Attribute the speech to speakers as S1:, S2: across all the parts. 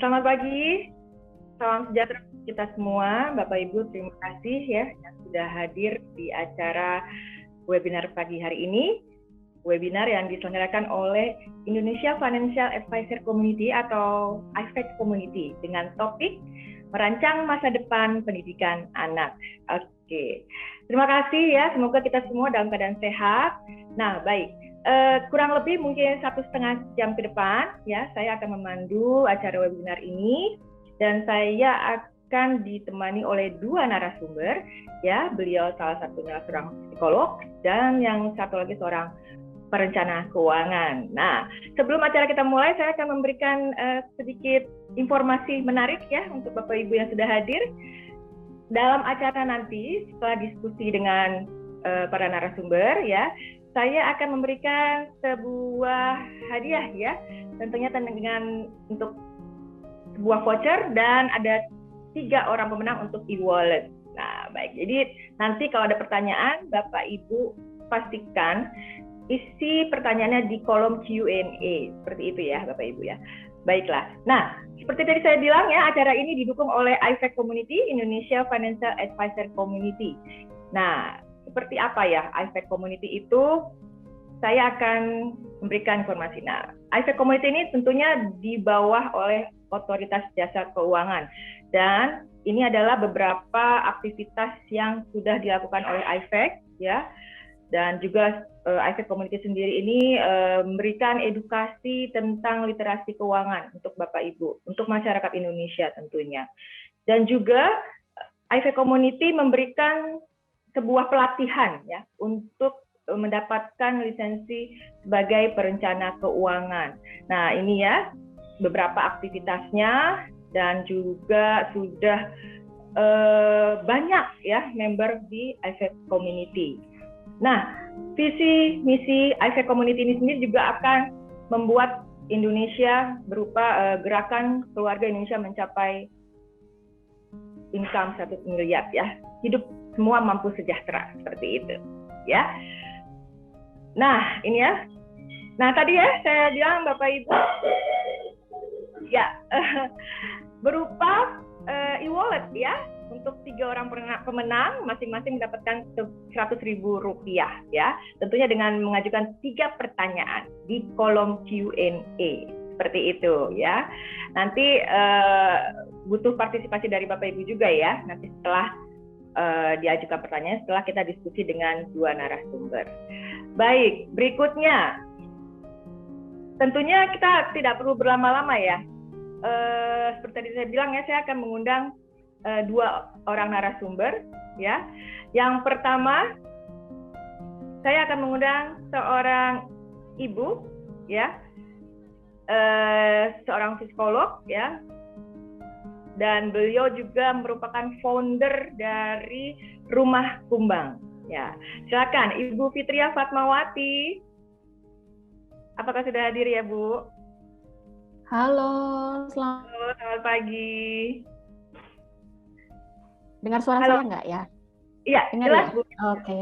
S1: Selamat pagi, salam sejahtera kita semua, Bapak Ibu. Terima kasih ya yang sudah hadir di acara webinar pagi hari ini. Webinar yang diselenggarakan oleh Indonesia Financial Advisor Community atau IFAC Community dengan topik merancang masa depan pendidikan anak. Oke, terima kasih ya. Semoga kita semua dalam keadaan sehat. Nah, baik. Kurang lebih mungkin 1,5 jam ke depan ya saya akan memandu acara webinar ini dan saya akan ditemani oleh 2 narasumber ya. Beliau salah satunya seorang psikolog dan yang satu lagi seorang perencana keuangan. Nah, sebelum acara kita mulai saya akan memberikan sedikit informasi menarik ya untuk Bapak Ibu yang sudah hadir. Dalam acara nanti setelah diskusi dengan para narasumber ya, saya akan memberikan sebuah hadiah ya, tentunya dengan untuk sebuah voucher dan ada 3 orang pemenang untuk e-wallet. Nah, baik. Jadi nanti kalau ada pertanyaan, Bapak Ibu pastikan isi pertanyaannya di kolom Q&A. Seperti itu ya, Bapak Ibu ya. Baiklah. Nah, seperti tadi saya bilang ya, acara ini didukung oleh IFAC Community, Indonesia Financial Advisor Community. Nah, seperti apa ya IFAC Community itu? Saya akan memberikan informasi. Nah, IFAC Community ini tentunya di bawah oleh Otoritas Jasa Keuangan. Dan ini adalah beberapa aktivitas yang sudah dilakukan oleh IFAC ya. Dan juga IFAC Community sendiri ini memberikan edukasi tentang literasi keuangan untuk Bapak Ibu, untuk masyarakat Indonesia tentunya. Dan juga IFAC Community memberikan sebuah pelatihan ya untuk mendapatkan lisensi sebagai perencana keuangan. Nah, ini ya beberapa aktivitasnya dan juga sudah banyak ya member di IFAC Community. Nah, visi misi IFAC Community ini sendiri juga akan membuat Indonesia berupa gerakan keluarga Indonesia mencapai income 1 miliar ya. Hidup semua mampu sejahtera, seperti itu ya. Nah, ini ya. Nah, tadi ya saya bilang Bapak Ibu ya berupa e-wallet ya untuk 3 orang pemenang masing-masing mendapatkan Rp100.000 ya. Tentunya dengan mengajukan 3 pertanyaan di kolom Q&A. Seperti itu ya. Nanti butuh partisipasi dari Bapak Ibu juga ya. Nanti setelah diajukan pertanyaan, setelah kita diskusi dengan 2 narasumber. Baik, berikutnya. Tentunya kita tidak perlu berlama-lama ya. Seperti tadi saya bilang ya, saya akan mengundang 2 orang narasumber ya. Yang pertama, saya akan mengundang seorang ibu ya. Seorang psikolog ya. Dan beliau juga merupakan founder dari Rumah Kumbang. Ya, silakan Ibu Fitria Fatmawati. Apakah sudah hadir ya, Bu?
S2: Halo,
S1: selamat pagi.
S2: Dengar suara saya nggak ya?
S1: Iya, jelas, Bu.
S2: Oke.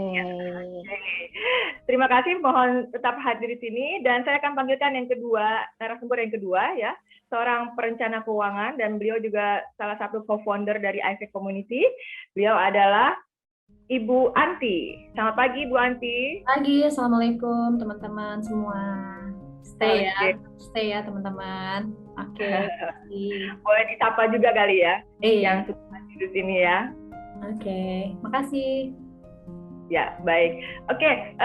S1: Terima kasih, mohon tetap hadir di sini dan saya akan panggilkan yang kedua, narasumber yang kedua ya, seorang perencana keuangan dan beliau juga salah satu co-founder dari IFAC Community. Beliau adalah Ibu Anti. Selamat pagi, Bu Anti.
S3: Pagi, assalamualaikum teman-teman semua. Stay ya teman-teman. Oke.
S1: Boleh disapa juga kali ya, yang sudah hadir di sini ya.
S3: Oke, makasih.
S1: Ya, baik. Oke,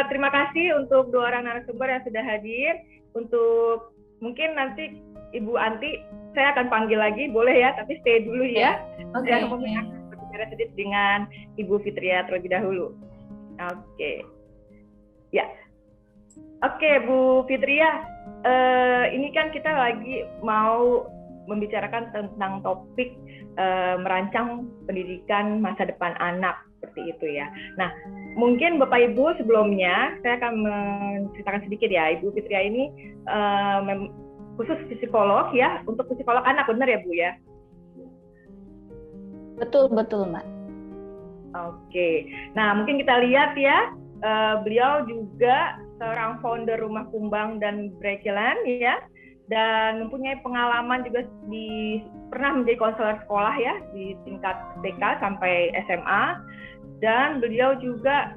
S1: terima kasih untuk 2 orang narasumber yang sudah hadir. Untuk mungkin nanti Ibu Anti, saya akan panggil lagi, boleh ya? Tapi stay dulu ya.
S3: Oke.
S1: Saya akan berbicara sedikit dengan Ibu Fitria terlebih dahulu. Oke. Ya. Oke, Bu Fitria. Ini kan kita lagi mau membicarakan tentang topik merancang pendidikan masa depan anak, seperti itu ya. Nah, mungkin Bapak Ibu sebelumnya saya akan menceritakan sedikit ya. Ibu Fitria ini khusus psikolog ya, untuk psikolog anak, benar ya Bu ya?
S2: Betul Mbak.
S1: Oke. Nah, mungkin kita lihat ya, beliau juga seorang founder Rumah Kumbang dan Brekelan ya. dan mempunyai pengalaman juga pernah menjadi konselor sekolah ya di tingkat TK sampai SMA, dan beliau juga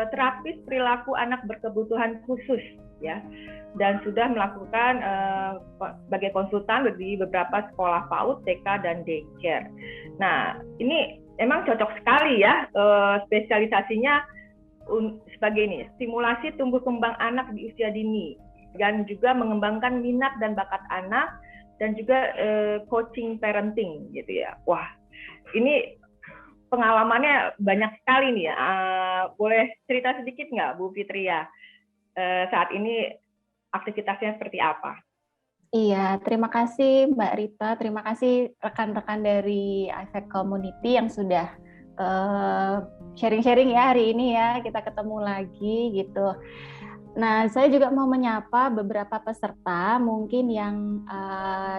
S1: terapis perilaku anak berkebutuhan khusus ya, dan sudah melakukan sebagai konsultan di beberapa sekolah PAUD, TK dan daycare. Nah, ini emang cocok sekali ya spesialisasinya sebagai ini, stimulasi tumbuh kembang anak di usia dini, dan juga mengembangkan minat dan bakat anak, dan juga coaching parenting gitu ya. Wah, ini pengalamannya banyak sekali nih ya. Boleh cerita sedikit nggak Bu Fitria? Saat ini aktivitasnya seperti apa?
S2: Iya, terima kasih Mbak Rita, terima kasih rekan-rekan dari IFEC Community yang sudah sharing-sharing ya hari ini ya, kita ketemu lagi gitu. Nah, saya juga mau menyapa beberapa peserta, mungkin yang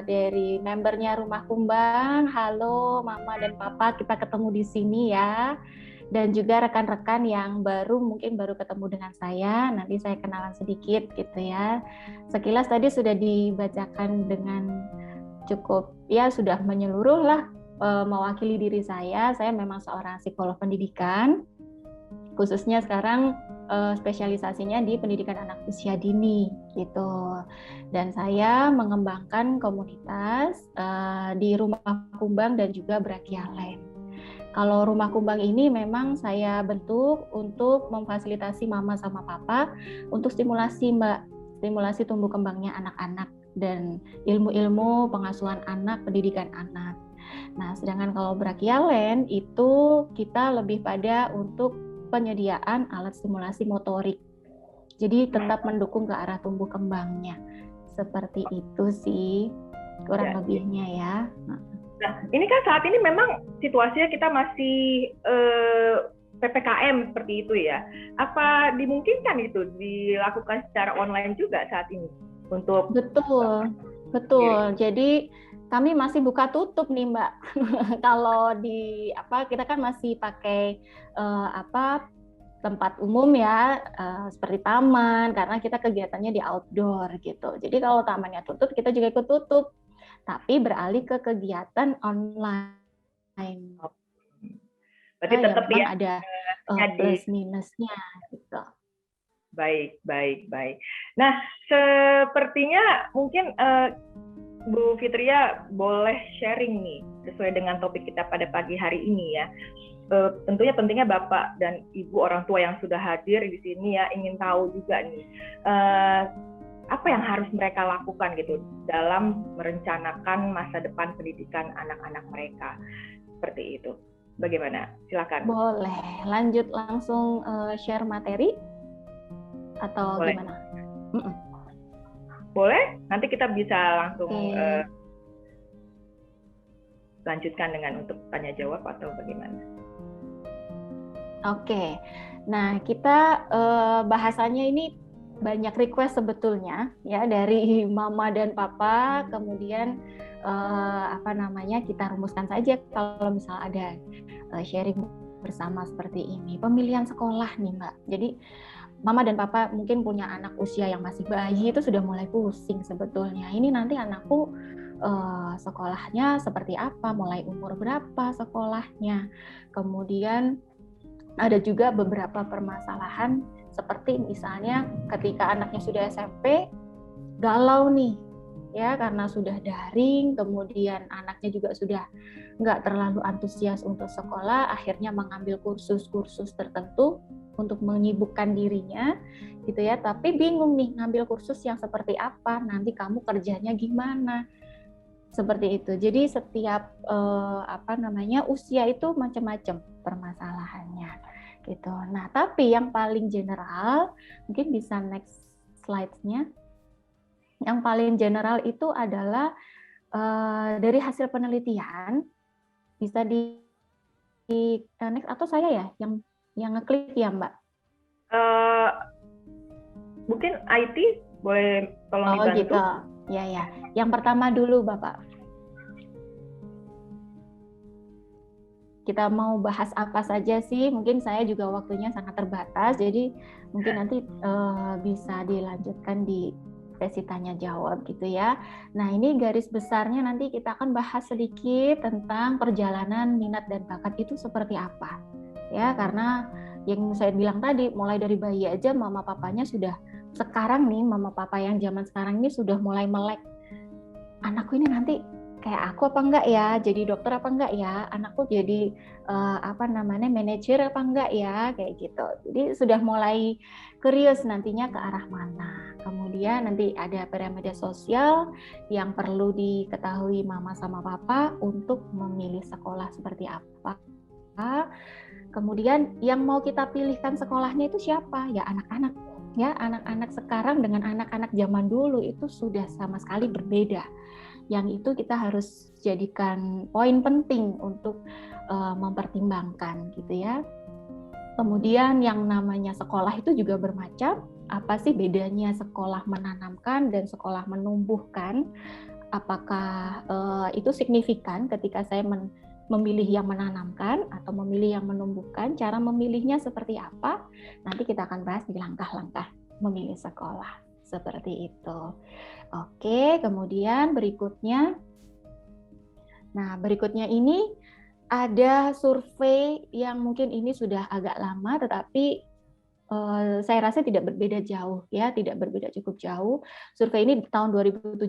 S2: dari membernya Rumah Kumbang. Halo Mama dan Papa, kita ketemu di sini ya. Dan juga rekan-rekan yang mungkin baru ketemu dengan saya, nanti saya kenalan sedikit gitu ya. Sekilas tadi sudah dibacakan dengan cukup, ya sudah menyeluruh lah, mewakili diri saya memang seorang psikolog pendidikan, khususnya sekarang spesialisasinya di pendidikan anak usia dini gitu. Dan saya mengembangkan komunitas di Rumah Kumbang dan juga Brakia Land. Kalau Rumah Kumbang ini memang saya bentuk untuk memfasilitasi mama sama papa untuk stimulasi stimulasi tumbuh kembangnya anak-anak dan ilmu-ilmu pengasuhan anak, pendidikan anak. Nah, sedangkan kalau Brakia Land itu kita lebih pada untuk penyediaan alat stimulasi motorik. Jadi tetap mendukung ke arah tumbuh kembangnya. Seperti itu sih kurang lebihnya ya.
S1: Nah, ini kan saat ini memang situasinya kita masih PPKM seperti itu ya. Apa dimungkinkan itu dilakukan secara online juga saat ini untuk?
S2: Betul. Jadi kami masih buka tutup nih Mbak. Kalau kita kan masih pakai tempat umum ya, seperti taman, karena kita kegiatannya di outdoor gitu. Jadi kalau tamannya tutup, kita juga ikut tutup, tapi beralih ke kegiatan online.
S1: Berarti tetap ya
S2: ada plus minusnya gitu.
S1: Baik. Nah, sepertinya mungkin Bu Fitria boleh sharing nih sesuai dengan topik kita pada pagi hari ini ya. Tentunya pentingnya Bapak dan Ibu orang tua yang sudah hadir di sini ya ingin tahu juga nih apa yang harus mereka lakukan gitu dalam merencanakan masa depan pendidikan anak-anak mereka. Seperti itu. Bagaimana? Silakan.
S2: Boleh. Lanjut langsung share materi atau
S1: boleh.
S2: Gimana?
S1: Boleh. Nanti kita bisa langsung lanjutkan dengan untuk tanya jawab atau bagaimana?
S2: Oke. Nah, kita bahasanya ini banyak request sebetulnya ya dari mama dan papa, kemudian kita rumuskan saja kalau misal ada sharing bersama seperti ini. Pemilihan sekolah nih Mbak. Jadi mama dan papa mungkin punya anak usia yang masih bayi, itu sudah mulai pusing sebetulnya. Ini nanti anakku sekolahnya seperti apa, mulai umur berapa sekolahnya. Kemudian ada juga beberapa permasalahan seperti misalnya ketika anaknya sudah SMP, galau nih, ya karena sudah daring, kemudian anaknya juga sudah nggak terlalu antusias untuk sekolah, akhirnya mengambil kursus-kursus tertentu untuk menyibukkan dirinya, gitu ya. Tapi bingung nih ngambil kursus yang seperti apa, nanti kamu kerjanya gimana, seperti itu. Jadi setiap usia itu macam-macam permasalahannya. Gitu. Nah, tapi yang paling general, mungkin bisa next slide-nya. Yang paling general itu adalah dari hasil penelitian, bisa di next atau saya ya yang ngeklik ya Mbak?
S1: Mungkin IT boleh tolong dibantu.
S2: Gitu. Ya. Yang pertama dulu Bapak. Kita mau bahas apa saja sih? Mungkin saya juga waktunya sangat terbatas, jadi mungkin nanti bisa dilanjutkan di sesi tanya jawab gitu ya. Nah, ini garis besarnya nanti kita akan bahas sedikit tentang perjalanan minat dan bakat itu seperti apa. Ya, karena yang saya bilang tadi, mulai dari bayi aja mama papanya sudah sekarang nih, mama papa yang zaman sekarang ini sudah mulai melek. Anakku ini nanti kayak aku apa enggak ya, jadi dokter apa enggak ya, anakku jadi manajer apa enggak ya, kayak gitu. Jadi sudah mulai curious nantinya ke arah mana. Kemudian nanti ada piramida sosial yang perlu diketahui mama sama papa untuk memilih sekolah seperti apa. Kemudian yang mau kita pilihkan sekolahnya itu siapa? Ya anak-anak. Ya, anak-anak sekarang dengan anak-anak zaman dulu itu sudah sama sekali berbeda. Yang itu kita harus jadikan poin penting untuk mempertimbangkan gitu ya. Kemudian yang namanya sekolah itu juga bermacam. Apa sih bedanya sekolah menanamkan dan sekolah menumbuhkan? Apakah itu signifikan ketika saya memilih yang menanamkan atau memilih yang menumbuhkan? Cara memilihnya seperti apa? Nanti kita akan bahas di langkah-langkah memilih sekolah. Seperti itu. Oke, kemudian berikutnya. Nah, berikutnya ini ada survei yang mungkin ini sudah agak lama, tetapi saya rasa tidak berbeda jauh ya, tidak berbeda cukup jauh. Survei ini tahun 2017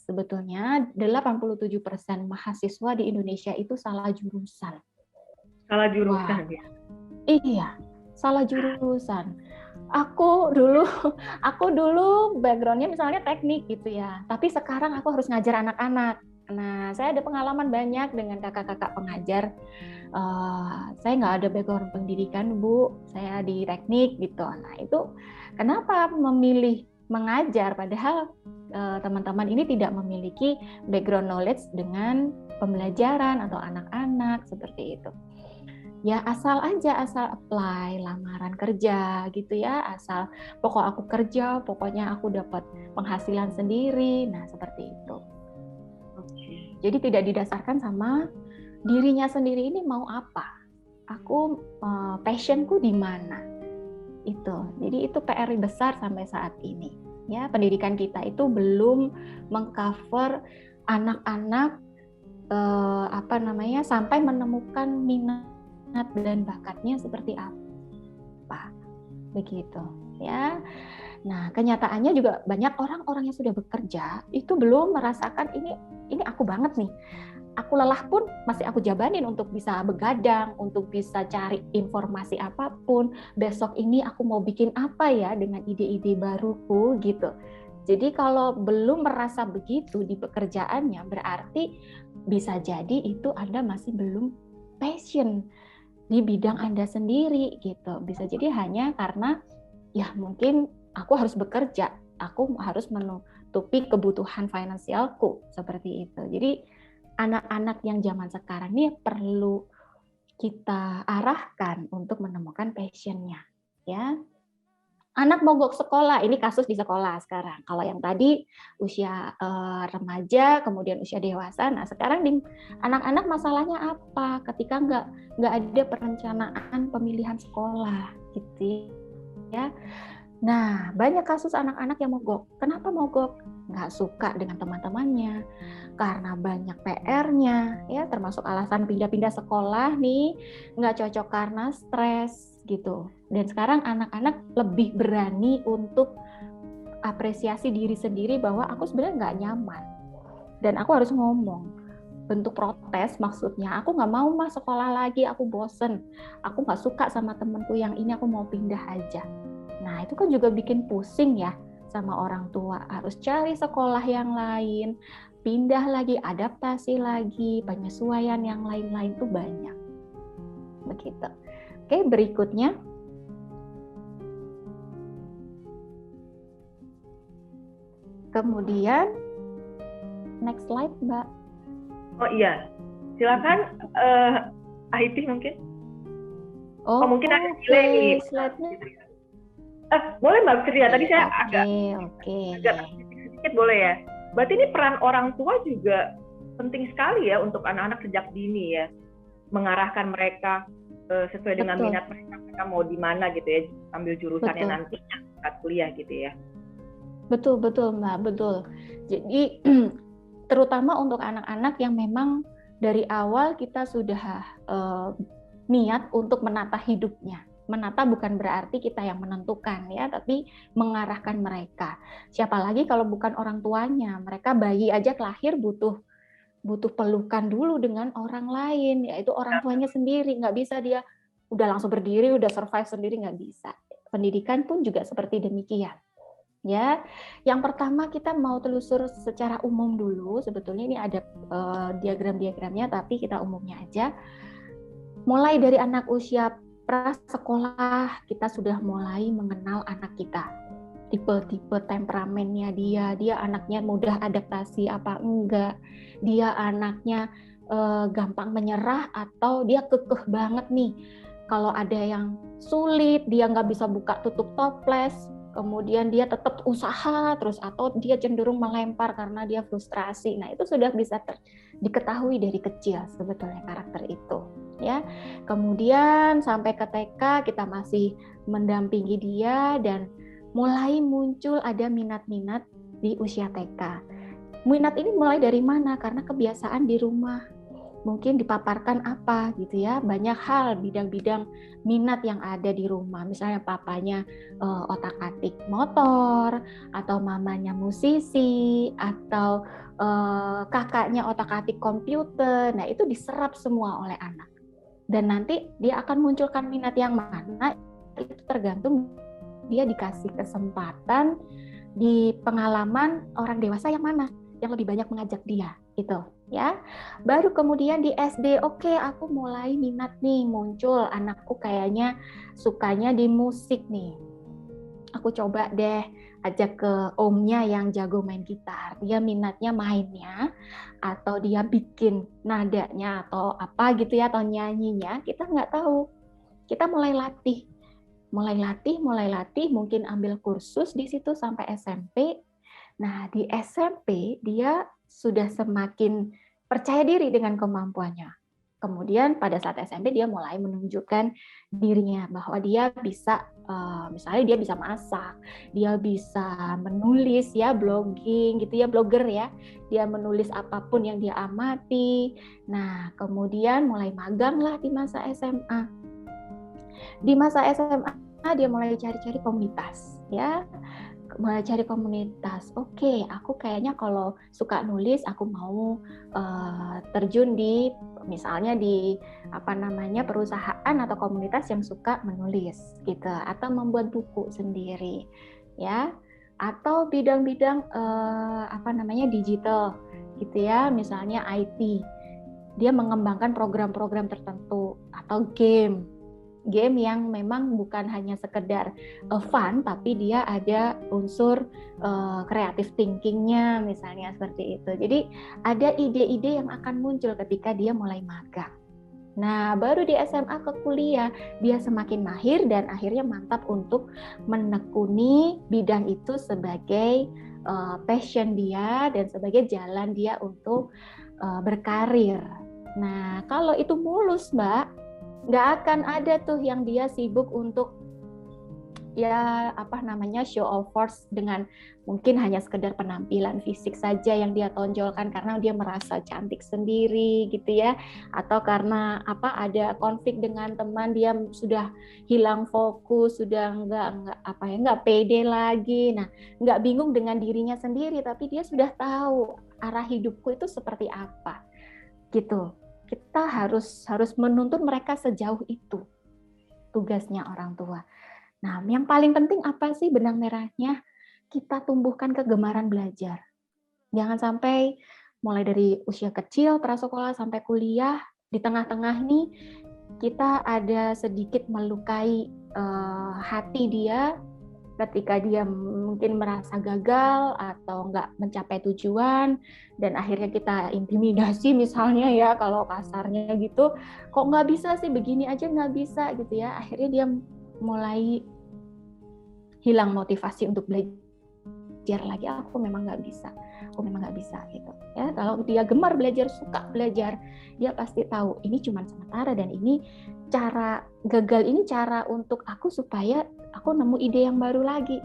S2: sebetulnya 87% mahasiswa di Indonesia itu salah jurusan.
S1: Salah jurusan.
S2: Wah. Iya, salah jurusan. Aku dulu background-nya misalnya teknik gitu ya, tapi sekarang aku harus ngajar anak-anak. Nah, saya ada pengalaman banyak dengan kakak-kakak pengajar. Saya nggak ada background pendidikan, Bu. Saya di teknik gitu. Nah, itu kenapa memilih mengajar padahal teman-teman ini tidak memiliki background knowledge dengan pembelajaran atau anak-anak seperti itu. Ya asal apply lamaran kerja gitu ya, asal aku kerja, pokoknya aku dapat penghasilan sendiri. Nah, seperti itu. Jadi tidak didasarkan sama dirinya sendiri ini mau apa. Aku passionku di mana. Itu. Jadi itu PR besar sampai saat ini. Ya, pendidikan kita itu belum mengcover anak-anak sampai menemukan minat dan bakatnya seperti apa, begitu ya. Nah, kenyataannya juga banyak orang-orang yang sudah bekerja itu belum merasakan ini aku banget nih. Aku lelah pun masih aku jabanin untuk bisa begadang, untuk bisa cari informasi apapun. Besok ini aku mau bikin apa ya dengan ide-ide baruku gitu. Jadi kalau belum merasa begitu di pekerjaannya, berarti bisa jadi itu Anda masih belum passion di bidang Anda sendiri gitu. Bisa jadi hanya karena ya mungkin aku harus bekerja, aku harus menutupi kebutuhan finansialku seperti itu. Jadi anak-anak yang zaman sekarang ini perlu kita arahkan untuk menemukan passion-nya ya. Anak mogok sekolah, ini kasus di sekolah sekarang. Kalau yang tadi usia remaja, kemudian usia dewasa. Nah sekarang di anak-anak masalahnya apa? Ketika nggak ada perencanaan pemilihan sekolah, gitu ya. Nah banyak kasus anak-anak yang mogok. Kenapa mogok? Nggak suka dengan teman-temannya, karena banyak PR-nya, ya termasuk alasan pindah-pindah sekolah nih, nggak cocok karena stres. Gitu. Dan sekarang anak-anak lebih berani untuk apresiasi diri sendiri bahwa aku sebenarnya nggak nyaman dan aku harus ngomong, bentuk protes maksudnya, aku nggak mau sekolah lagi, aku bosen, aku nggak suka sama temenku yang ini, aku mau pindah aja. Nah itu kan juga bikin pusing ya sama orang tua, harus cari sekolah yang lain, pindah lagi, adaptasi lagi, penyesuaian yang lain-lain tuh banyak begitu. Oke, berikutnya. Kemudian, next slide, Mbak.
S1: Oh iya, silakan IT mungkin.
S2: Oh
S1: mungkin ada delay nih.
S2: Slide-nya.
S1: Boleh Mbak Fitria, tadi saya agak sedikit boleh ya. Berarti ini peran orang tua juga penting sekali ya untuk anak-anak sejak dini ya, mengarahkan mereka sesuai dengan minat mereka mau di mana gitu ya, ambil jurusannya nantinya saat kuliah gitu ya.
S2: Betul, Mbak, betul. Jadi terutama untuk anak-anak yang memang dari awal kita sudah niat untuk menata hidupnya. Menata bukan berarti kita yang menentukan ya, tapi mengarahkan mereka. Siapa lagi kalau bukan orang tuanya? Mereka bayi aja lahir butuh pelukan dulu dengan orang lain, yaitu orang tuanya sendiri. Nggak bisa dia udah langsung berdiri, udah survive sendiri, nggak bisa. Pendidikan pun juga seperti demikian. Ya, yang pertama kita mau telusur secara umum dulu. Sebetulnya ini ada diagram-diagramnya, tapi kita umumnya aja. Mulai dari anak usia prasekolah, kita sudah mulai mengenal anak kita. Tipe-tipe temperamennya dia anaknya mudah adaptasi apa enggak, dia anaknya gampang menyerah atau dia kekeh banget nih. Kalau ada yang sulit, dia nggak bisa buka tutup toples, kemudian dia tetap usaha terus, atau dia cenderung melempar karena dia frustrasi. Nah, itu sudah bisa diketahui dari kecil sebetulnya karakter itu. Ya, kemudian sampai ke TK kita masih mendampingi dia dan mulai muncul ada minat-minat di usia TK. Minat ini mulai dari mana? Karena kebiasaan di rumah. Mungkin dipaparkan apa gitu ya, banyak hal bidang-bidang minat yang ada di rumah. Misalnya papanya otak-atik motor, atau mamanya musisi, atau kakaknya otak-atik komputer. Nah, itu diserap semua oleh anak. Dan nanti dia akan munculkan minat yang mana, itu tergantung dia dikasih kesempatan di pengalaman orang dewasa yang mana yang lebih banyak mengajak dia gitu ya. Baru kemudian di SD, oke, aku mulai minat nih, muncul anakku kayaknya sukanya di musik nih, aku coba deh ajak ke omnya yang jago main gitar, dia minatnya mainnya atau dia bikin nadanya atau apa gitu ya, atau nyanyinya, kita nggak tahu. Kita mulai latih, mungkin ambil kursus di situ sampai SMP. Nah, di SMP dia sudah semakin percaya diri dengan kemampuannya. Kemudian pada saat SMP dia mulai menunjukkan dirinya bahwa dia bisa, misalnya dia bisa masak, dia bisa menulis ya, blogging gitu ya, blogger ya. Dia menulis apapun yang dia amati. Nah, kemudian mulai magang lah di masa SMA. Di masa SMA dia mulai cari-cari komunitas ya, mulai cari komunitas. Oke, aku kayaknya kalau suka nulis aku mau terjun di misalnya di perusahaan atau komunitas yang suka menulis gitu, atau membuat buku sendiri ya, atau bidang-bidang digital gitu ya, misalnya IT, dia mengembangkan program-program tertentu, atau game yang memang bukan hanya sekedar fun, tapi dia ada unsur creative thinking-nya misalnya seperti itu. Jadi ada ide-ide yang akan muncul ketika dia mulai magang. Nah, baru di SMA ke kuliah dia semakin mahir dan akhirnya mantap untuk menekuni bidang itu sebagai passion dia dan sebagai jalan dia untuk berkarir. Nah, kalau itu mulus, Mbak, nggak akan ada tuh yang dia sibuk untuk show off force dengan mungkin hanya sekedar penampilan fisik saja yang dia tonjolkan karena dia merasa cantik sendiri gitu ya, atau karena ada konflik dengan teman, dia sudah hilang fokus, sudah nggak pede lagi. Nah, nggak bingung dengan dirinya sendiri, tapi dia sudah tahu arah hidupku itu seperti apa gitu. Kita harus menuntun mereka sejauh itu, tugasnya orang tua. Nah, yang paling penting apa sih benang merahnya? Kita tumbuhkan kegemaran belajar. Jangan sampai mulai dari usia kecil, prasekolah sampai kuliah, di tengah-tengah nih kita ada sedikit melukai hati dia ketika dia mungkin merasa gagal atau nggak mencapai tujuan, dan akhirnya kita intimidasi misalnya ya, kalau kasarnya gitu, kok nggak bisa sih, begini aja nggak bisa gitu ya, akhirnya dia mulai hilang motivasi untuk belajar lagi. Aku memang nggak bisa gitu ya. Kalau dia gemar belajar, suka belajar, dia pasti tahu ini cuma sementara, dan ini cara gagal ini cara untuk aku supaya aku nemu ide yang baru lagi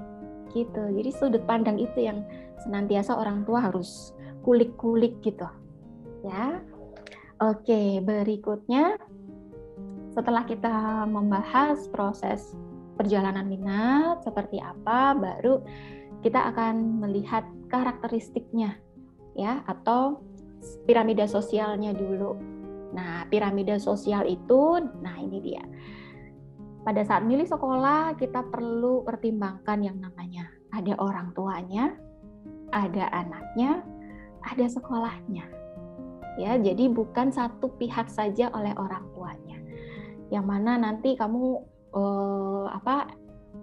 S2: gitu. Jadi sudut pandang itu yang senantiasa orang tua harus kulik-kulik gitu ya. Oke, berikutnya setelah kita membahas proses perjalanan minat seperti apa, baru kita akan melihat karakteristiknya ya, atau piramida sosialnya dulu. Nah, piramida sosial itu, nah ini dia. Pada saat milih sekolah, kita perlu pertimbangkan yang namanya ada orang tuanya, ada anaknya, ada sekolahnya. Ya, jadi bukan satu pihak saja oleh orang tuanya. Yang mana nanti kamu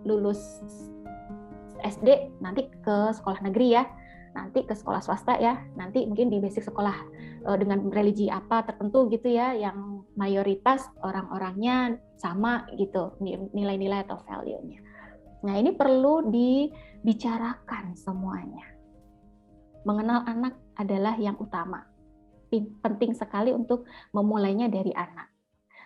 S2: lulus SD nanti ke sekolah negeri ya, nanti ke sekolah swasta ya, nanti mungkin di basic sekolah dengan religi apa tertentu gitu ya, yang mayoritas orang-orangnya sama gitu nilai-nilai atau value-nya. Nah, ini perlu dibicarakan semuanya. Mengenal anak adalah yang utama. Penting sekali untuk memulainya dari anak.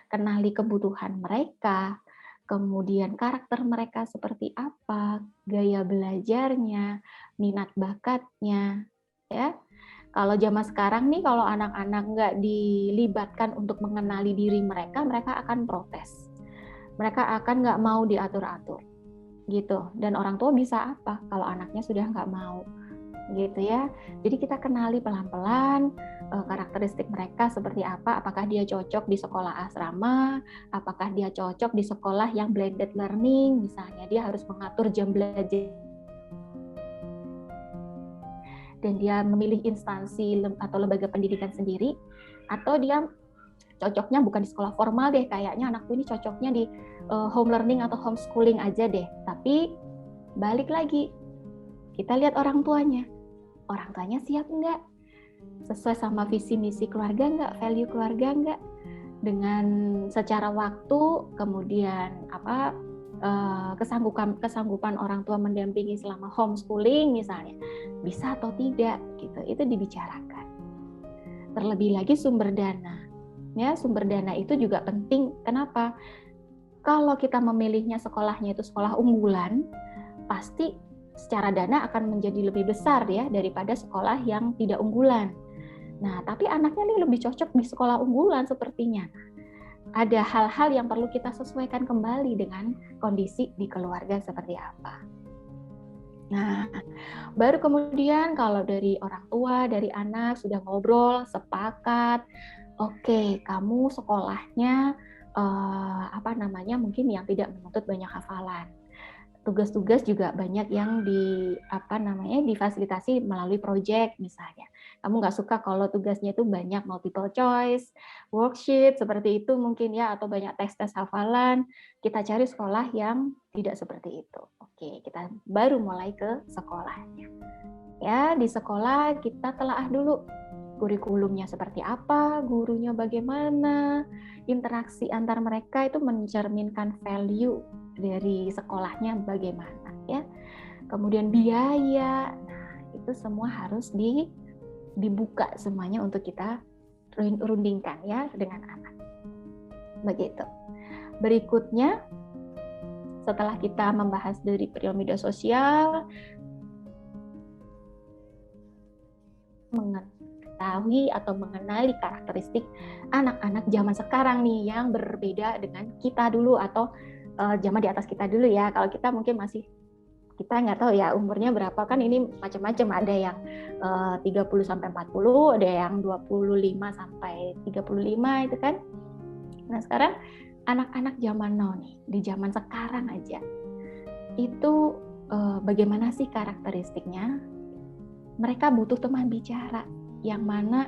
S2: Kenali kebutuhan mereka, kemudian karakter mereka seperti apa, gaya belajarnya, minat bakatnya, ya. Kalau zaman sekarang nih, kalau anak-anak nggak dilibatkan untuk mengenali diri mereka, mereka akan protes. Mereka akan nggak mau diatur-atur, gitu. Dan orang tua bisa apa kalau anaknya sudah nggak mau, gitu ya. Jadi kita kenali pelan-pelan karakteristik mereka seperti apa, apakah dia cocok di sekolah asrama, apakah dia cocok di sekolah yang blended learning, misalnya dia harus mengatur jam belajar dan dia memilih instansi atau lembaga pendidikan sendiri, atau dia cocoknya bukan di sekolah formal deh, kayaknya anakku ini cocoknya di home learning atau homeschooling aja deh. Tapi balik lagi, kita lihat orang tuanya siap nggak? Sesuai sama visi misi keluarga nggak, value keluarga nggak, dengan secara waktu, kemudian kesanggupan orang tua mendampingi selama homeschooling misalnya, bisa atau tidak gitu, itu dibicarakan. Terlebih lagi sumber dana, ya, sumber dana itu juga penting. Kenapa? Kalau kita memilihnya sekolahnya itu sekolah unggulan, pasti secara dana akan menjadi lebih besar ya daripada sekolah yang tidak unggulan. Nah, tapi anaknya nih lebih cocok di sekolah unggulan sepertinya. Ada hal-hal yang perlu kita sesuaikan kembali dengan kondisi di keluarga seperti apa. Nah, baru kemudian kalau dari orang tua, dari anak sudah ngobrol, sepakat, oke, kamu sekolahnya mungkin yang tidak menuntut banyak hafalan. Tugas-tugas juga banyak yang difasilitasi melalui proyek misalnya. Kamu nggak suka kalau tugasnya itu banyak multiple choice, worksheet seperti itu mungkin ya, atau banyak tes-tes hafalan. Kita cari sekolah yang tidak seperti itu. Oke, kita baru mulai ke sekolahnya. Ya, di sekolah kita telaah dulu kurikulumnya seperti apa, gurunya bagaimana, interaksi antar mereka itu mencerminkan value dari sekolahnya bagaimana ya. Kemudian biaya, nah itu semua harus dibuka semuanya untuk kita rundingkan ya dengan anak. Begitu. Berikutnya, setelah kita membahas dari piramida sosial, mengetahui atau mengenali karakteristik anak-anak zaman sekarang nih yang berbeda dengan kita dulu atau zaman di atas kita dulu ya. Kalau kita mungkin masih, kita nggak tahu ya umurnya berapa, kan ini macam-macam, ada yang 30 sampai 40, ada yang 25 sampai 35 itu kan. Nah, sekarang anak-anak zaman now nih, di zaman sekarang aja itu bagaimana sih karakteristiknya? Mereka butuh teman bicara yang mana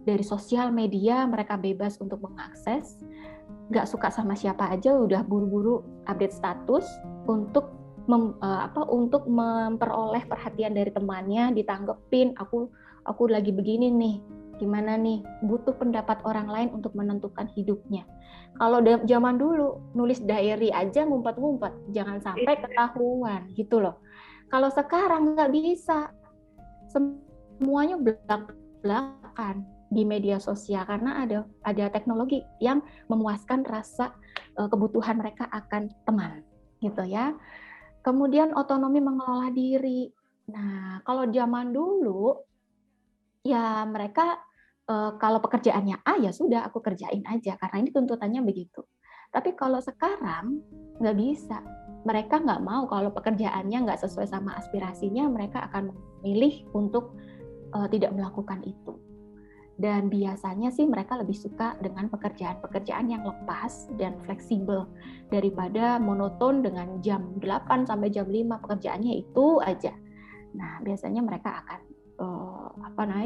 S2: dari sosial media mereka bebas untuk mengakses, nggak suka sama siapa aja udah buru-buru update status untuk memperoleh perhatian dari temannya, ditanggepin, aku lagi begini nih, gimana nih, butuh pendapat orang lain untuk menentukan hidupnya. Kalau zaman dulu nulis diary aja ngumpet-ngumpet, jangan sampai ketahuan gitu loh. Kalau sekarang nggak bisa, semuanya belak-belakan di media sosial karena ada teknologi yang memuaskan rasa kebutuhan mereka akan teman gitu ya. Kemudian otonomi mengelola diri. Nah, kalau zaman dulu, ya mereka kalau pekerjaannya A, ya sudah aku kerjain aja, karena ini tuntutannya begitu. Tapi kalau sekarang, nggak bisa. Mereka nggak mau kalau pekerjaannya nggak sesuai sama aspirasinya, mereka akan memilih untuk tidak melakukan itu. Dan biasanya sih mereka lebih suka dengan pekerjaan-pekerjaan yang lepas dan fleksibel daripada monoton dengan jam 8 sampai jam 5 pekerjaannya itu aja. Nah, biasanya mereka akan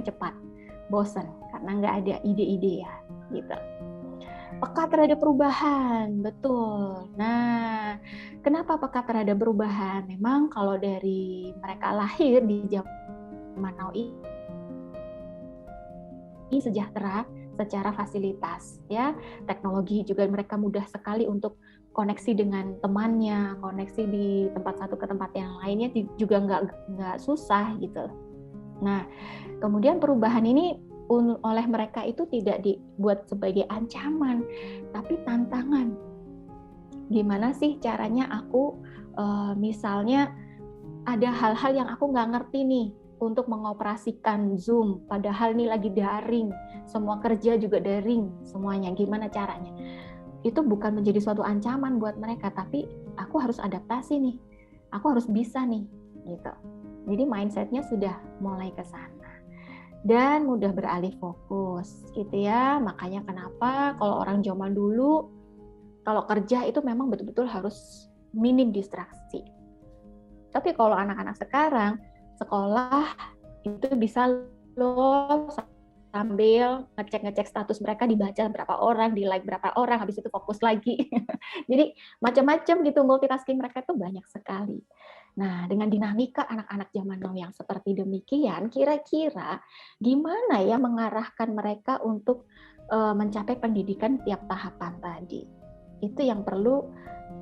S2: cepat bosan karena nggak ada ide-ide ya, gitu. Peka terhadap perubahan, betul. Nah, kenapa peka terhadap perubahan? Memang kalau dari mereka lahir di zaman now ini sejahtera secara fasilitas, ya. Teknologi juga mereka mudah sekali untuk koneksi dengan temannya, koneksi di tempat satu ke tempat yang lainnya juga nggak susah gitu. Nah, kemudian perubahan ini oleh mereka itu tidak dibuat sebagai ancaman, tapi tantangan. Gimana sih caranya aku misalnya ada hal-hal yang aku nggak ngerti nih untuk mengoperasikan Zoom, padahal ini lagi daring, semua kerja juga daring semuanya, gimana caranya? Itu bukan menjadi suatu ancaman buat mereka, tapi aku harus adaptasi nih, aku harus bisa nih, gitu. Jadi mindset-nya sudah mulai ke sana. Dan mudah beralih fokus, gitu ya. Makanya kenapa kalau orang zaman dulu, kalau kerja itu memang betul-betul harus minim distraksi. Tapi kalau anak-anak sekarang, sekolah itu bisa loh sambil ngecek status mereka, dibaca berapa orang, di like berapa orang, habis itu fokus lagi. Jadi macam-macam gitu, multitasking mereka itu banyak sekali. Nah, dengan dinamika anak-anak zaman now yang seperti demikian, kira-kira gimana ya mengarahkan mereka untuk mencapai pendidikan tiap tahapan tadi? Itu yang perlu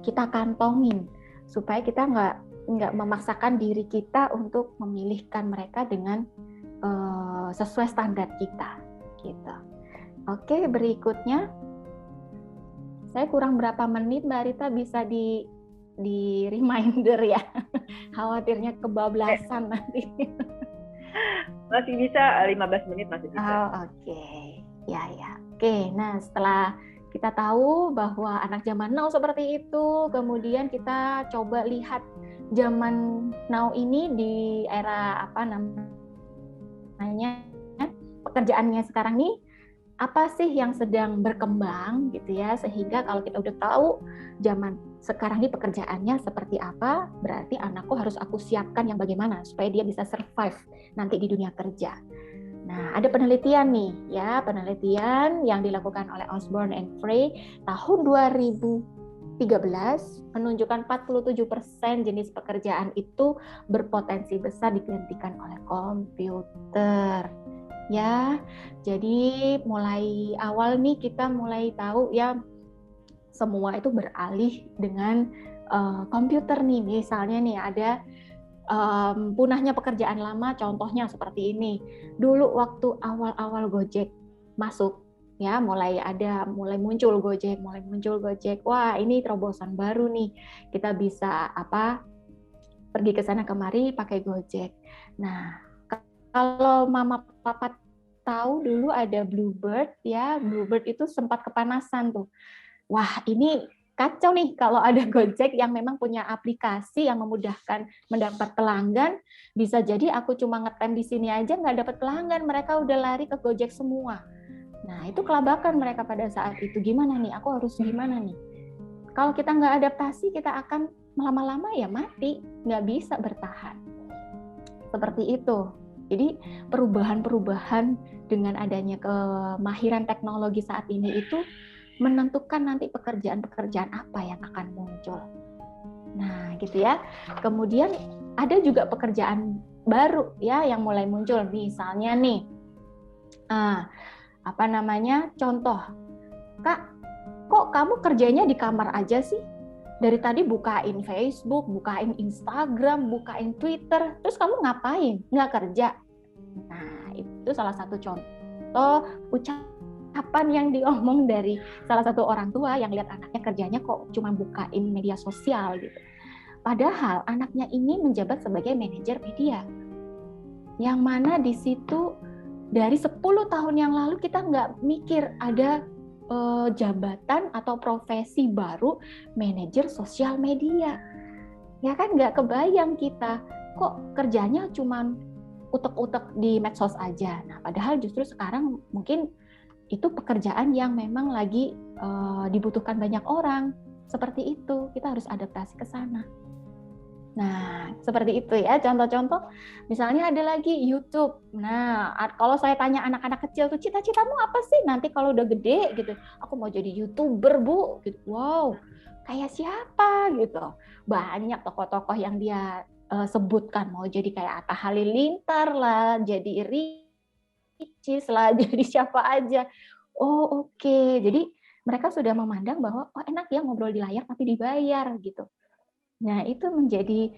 S2: kita kantongin, supaya kita nggak memaksakan diri kita untuk memilihkan mereka dengan sesuai standar kita, gitu. Oke, berikutnya saya kurang berapa menit, Mbak Rita, bisa di reminder ya. Khawatirnya kebablasan nanti.
S1: Masih bisa, 15 menit masih bisa.
S2: Oke. Ya. Oke, nah setelah kita tahu bahwa anak zaman now seperti itu, kemudian kita coba lihat zaman now ini di era pekerjaannya sekarang nih, apa sih yang sedang berkembang gitu ya, sehingga kalau kita udah tahu zaman sekarang ini pekerjaannya seperti apa, berarti anakku harus aku siapkan yang bagaimana supaya dia bisa survive nanti di dunia kerja. Nah, ada penelitian nih ya, penelitian yang dilakukan oleh Osborne and Frey tahun 2013 menunjukkan 47% jenis pekerjaan itu berpotensi besar digantikan oleh komputer. Ya, jadi mulai awal nih kita mulai tahu ya, semua itu beralih dengan komputer nih. Misalnya nih ada punahnya pekerjaan lama, contohnya seperti ini. Dulu waktu awal-awal Gojek masuk, ya mulai muncul Gojek. Wah, ini terobosan baru nih. Kita bisa pergi ke sana kemari pakai Gojek. Nah, kalau mama papa tahu dulu ada Bluebird ya, Bluebird itu sempat kepanasan tuh. Wah, ini kacau nih kalau ada Gojek yang memang punya aplikasi yang memudahkan mendapat pelanggan. Bisa jadi aku cuma ngetem di sini aja nggak dapat pelanggan, mereka udah lari ke Gojek semua. Nah, itu kelabakan mereka pada saat itu. Gimana nih? Aku harus gimana nih? Kalau kita nggak adaptasi, kita akan lama-lama ya mati, nggak bisa bertahan. Seperti itu. Jadi perubahan-perubahan dengan adanya kemahiran teknologi saat ini itu menentukan nanti pekerjaan-pekerjaan apa yang akan muncul. Nah, gitu ya. Kemudian ada juga pekerjaan baru ya yang mulai muncul. Misalnya nih, contoh, Kak, kok kamu kerjanya di kamar aja sih? Dari tadi bukain Facebook, bukain Instagram, bukain Twitter, terus kamu ngapain? Nggak kerja. Nah, itu salah satu contoh ucapan yang diomong dari salah satu orang tua yang lihat anaknya kerjanya kok cuma bukain media sosial gitu. Padahal anaknya ini menjabat sebagai manajer media. Yang mana di situ dari 10 tahun yang lalu kita nggak mikir ada jabatan atau profesi baru manajer sosial media. Ya kan nggak kebayang kita, kok kerjanya cuman utek-utek di medsos aja. Nah, padahal justru sekarang mungkin itu pekerjaan yang memang lagi dibutuhkan banyak orang. Seperti itu, kita harus adaptasi ke sana. Nah, seperti itu ya contoh-contoh. Misalnya ada lagi YouTube. Nah, kalau saya tanya anak-anak kecil tuh, cita-citamu apa sih nanti kalau udah gede gitu? Aku mau jadi YouTuber, Bu. Gitu. Wow, kayak siapa gitu. Banyak tokoh-tokoh yang dia sebutkan, mau jadi kayak Atta Halilintar lah, jadi Ricis lah, jadi siapa aja. Oh, oke. Jadi mereka sudah memandang bahwa oh enak ya ngobrol di layar tapi dibayar gitu. Nah, itu menjadi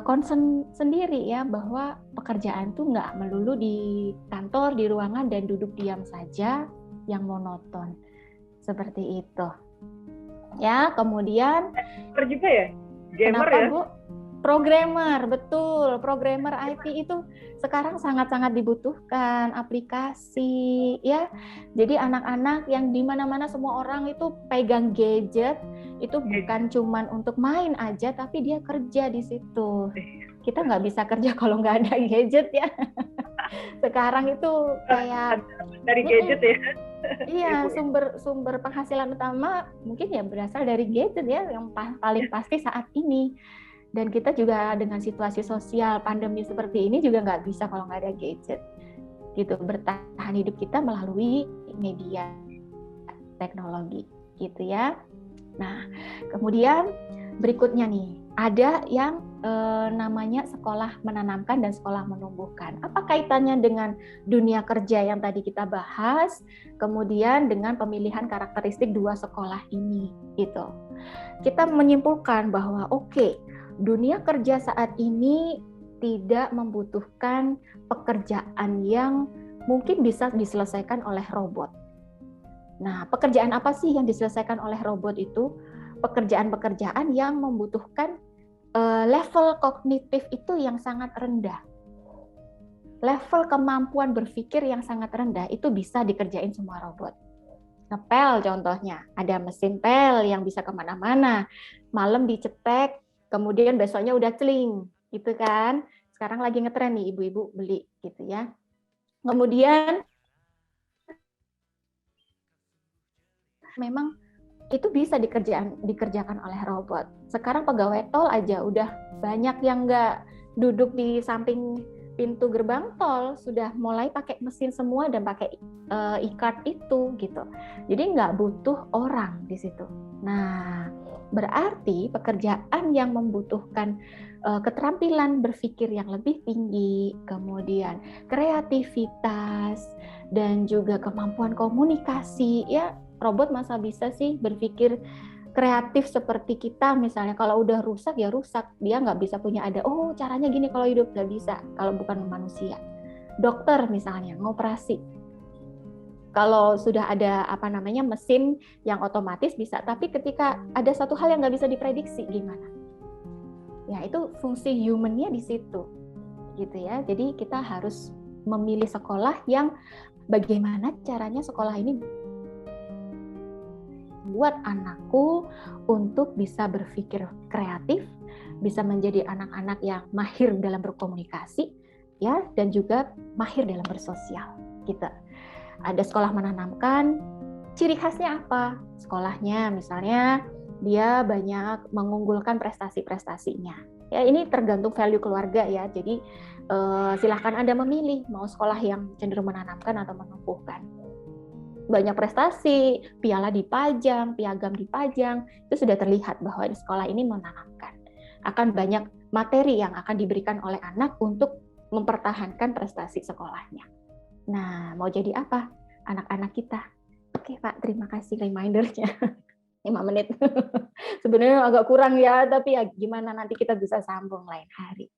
S2: concern sendiri ya, bahwa pekerjaan tuh nggak melulu di kantor, di ruangan, dan duduk diam saja yang monoton. Seperti itu. Ya, kemudian
S1: juga ya? Gamer
S2: kenapa,
S1: ya?
S2: Bu? Programmer, betul. Programmer IT itu sekarang sangat-sangat dibutuhkan, aplikasi ya. Jadi anak-anak yang di mana-mana semua orang itu pegang gadget, itu bukan cuman untuk main aja, tapi dia kerja di situ. Kita nggak bisa kerja kalau nggak ada gadget ya. Sekarang itu kayak
S1: dari gadget ya.
S2: Iya, sumber penghasilan utama mungkin ya berasal dari gadget ya, yang paling pasti saat ini. Dan kita juga dengan situasi sosial pandemi seperti ini juga nggak bisa kalau nggak ada gadget. Gitu, bertahan hidup kita melalui media teknologi, gitu ya. Nah, kemudian berikutnya nih, ada yang namanya sekolah menanamkan dan sekolah menumbuhkan. Apa kaitannya dengan dunia kerja yang tadi kita bahas, kemudian dengan pemilihan karakteristik dua sekolah ini, gitu. Kita menyimpulkan bahwa oke, dunia kerja saat ini tidak membutuhkan pekerjaan yang mungkin bisa diselesaikan oleh robot. Nah, pekerjaan apa sih yang diselesaikan oleh robot itu? Pekerjaan-pekerjaan yang membutuhkan level kognitif itu yang sangat rendah. Level kemampuan berpikir yang sangat rendah itu bisa dikerjain semua robot. Ngepel contohnya, ada mesin pel yang bisa kemana-mana, malam dicetek, kemudian besoknya udah celing, gitu kan. Sekarang lagi ngetren nih ibu-ibu beli, gitu ya. Kemudian memang itu bisa dikerjakan oleh robot. Sekarang pegawai tol aja udah banyak yang nggak duduk di samping pintu gerbang tol, sudah mulai pakai mesin semua dan pakai e-card itu gitu. Jadi nggak butuh orang di situ. Nah, berarti pekerjaan yang membutuhkan keterampilan berpikir yang lebih tinggi, kemudian kreativitas dan juga kemampuan komunikasi, ya robot masa bisa sih berpikir kreatif seperti kita. Misalnya kalau udah rusak ya rusak, dia nggak bisa punya oh caranya gini kalau hidup, nggak bisa kalau bukan manusia. Dokter misalnya ngoperasi, kalau sudah ada mesin yang otomatis bisa, tapi ketika ada satu hal yang nggak bisa diprediksi gimana? Ya itu fungsi humannya di situ, gitu ya. Jadi kita harus memilih sekolah yang bagaimana caranya sekolah ini buat anakku untuk bisa berpikir kreatif, bisa menjadi anak-anak yang mahir dalam berkomunikasi, ya, dan juga mahir dalam bersosial. Gitu. Ada sekolah menanamkan, ciri khasnya apa? Sekolahnya misalnya dia banyak mengunggulkan prestasi-prestasinya. Ya, ini tergantung value keluarga ya. Jadi silahkan Anda memilih mau sekolah yang cenderung menanamkan atau menumbuhkan. Banyak prestasi, piala dipajang, piagam dipajang, itu sudah terlihat bahwa di sekolah ini menanamkan. Akan banyak materi yang akan diberikan oleh anak untuk mempertahankan prestasi sekolahnya. Nah, mau jadi apa anak-anak kita? Oke Pak, terima kasih reminder-nya. 5 menit. Sebenarnya agak kurang ya, tapi ya gimana nanti kita bisa sambung lain hari.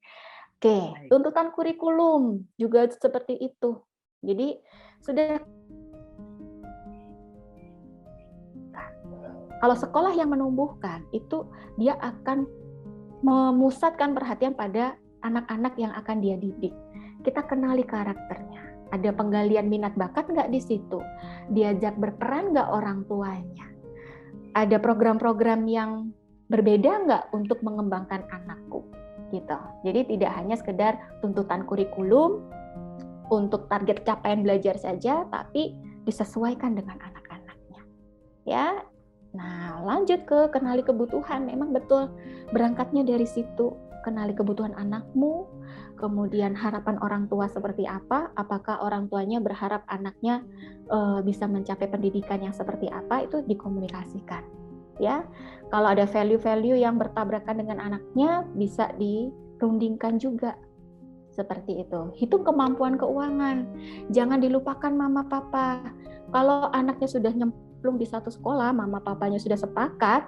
S2: Oke, tuntutan kurikulum juga seperti itu. Jadi sudah kalau sekolah yang menumbuhkan itu dia akan memusatkan perhatian pada anak-anak yang akan dia didik. Kita kenali karakternya. Ada penggalian minat bakat nggak di situ? Diajak berperan nggak orang tuanya? Ada program-program yang berbeda nggak untuk mengembangkan anakku? Gitu. Jadi tidak hanya sekedar tuntutan kurikulum untuk target capaian belajar saja, tapi disesuaikan dengan anak-anaknya. Ya. Nah, lanjut ke kenali kebutuhan. Memang betul berangkatnya dari situ. Kenali kebutuhan anakmu, kemudian harapan orang tua seperti apa, apakah orang tuanya berharap anaknya bisa mencapai pendidikan yang seperti apa, itu dikomunikasikan. Ya, kalau ada value-value yang bertabrakan dengan anaknya, bisa dirundingkan juga. Seperti itu. Hitung kemampuan keuangan. Jangan dilupakan mama papa. Kalau anaknya sudah nyemplung di satu sekolah, mama papanya sudah sepakat,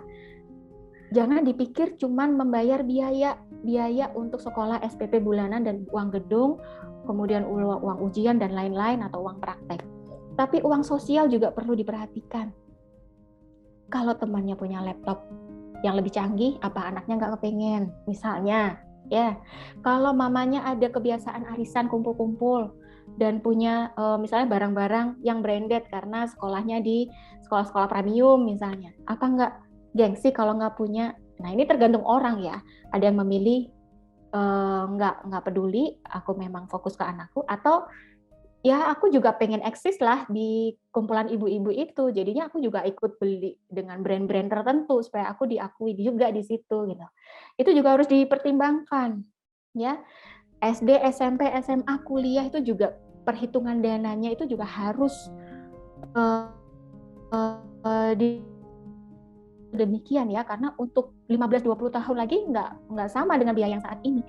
S2: jangan dipikir cuman membayar biaya untuk sekolah SPP bulanan dan uang gedung, kemudian uang ujian dan lain-lain atau uang praktek. Tapi uang sosial juga perlu diperhatikan. Kalau temannya punya laptop yang lebih canggih, apa anaknya nggak kepengen? Misalnya, ya, kalau mamanya ada kebiasaan arisan kumpul-kumpul dan punya misalnya barang-barang yang branded karena sekolahnya di sekolah-sekolah premium misalnya, apa nggak gengsi kalau nggak punya? Nah, ini tergantung orang ya. Ada yang memilih nggak peduli, aku memang fokus ke anakku, atau ya aku juga pengen eksis lah di kumpulan ibu-ibu itu, jadinya aku juga ikut beli dengan brand-brand tertentu supaya aku diakui juga di situ gitu. Itu juga harus dipertimbangkan ya. SD, SMP, SMA, kuliah itu juga perhitungan dananya itu juga harus demikian ya, karena untuk 15-20 tahun lagi nggak sama dengan biaya yang saat ini.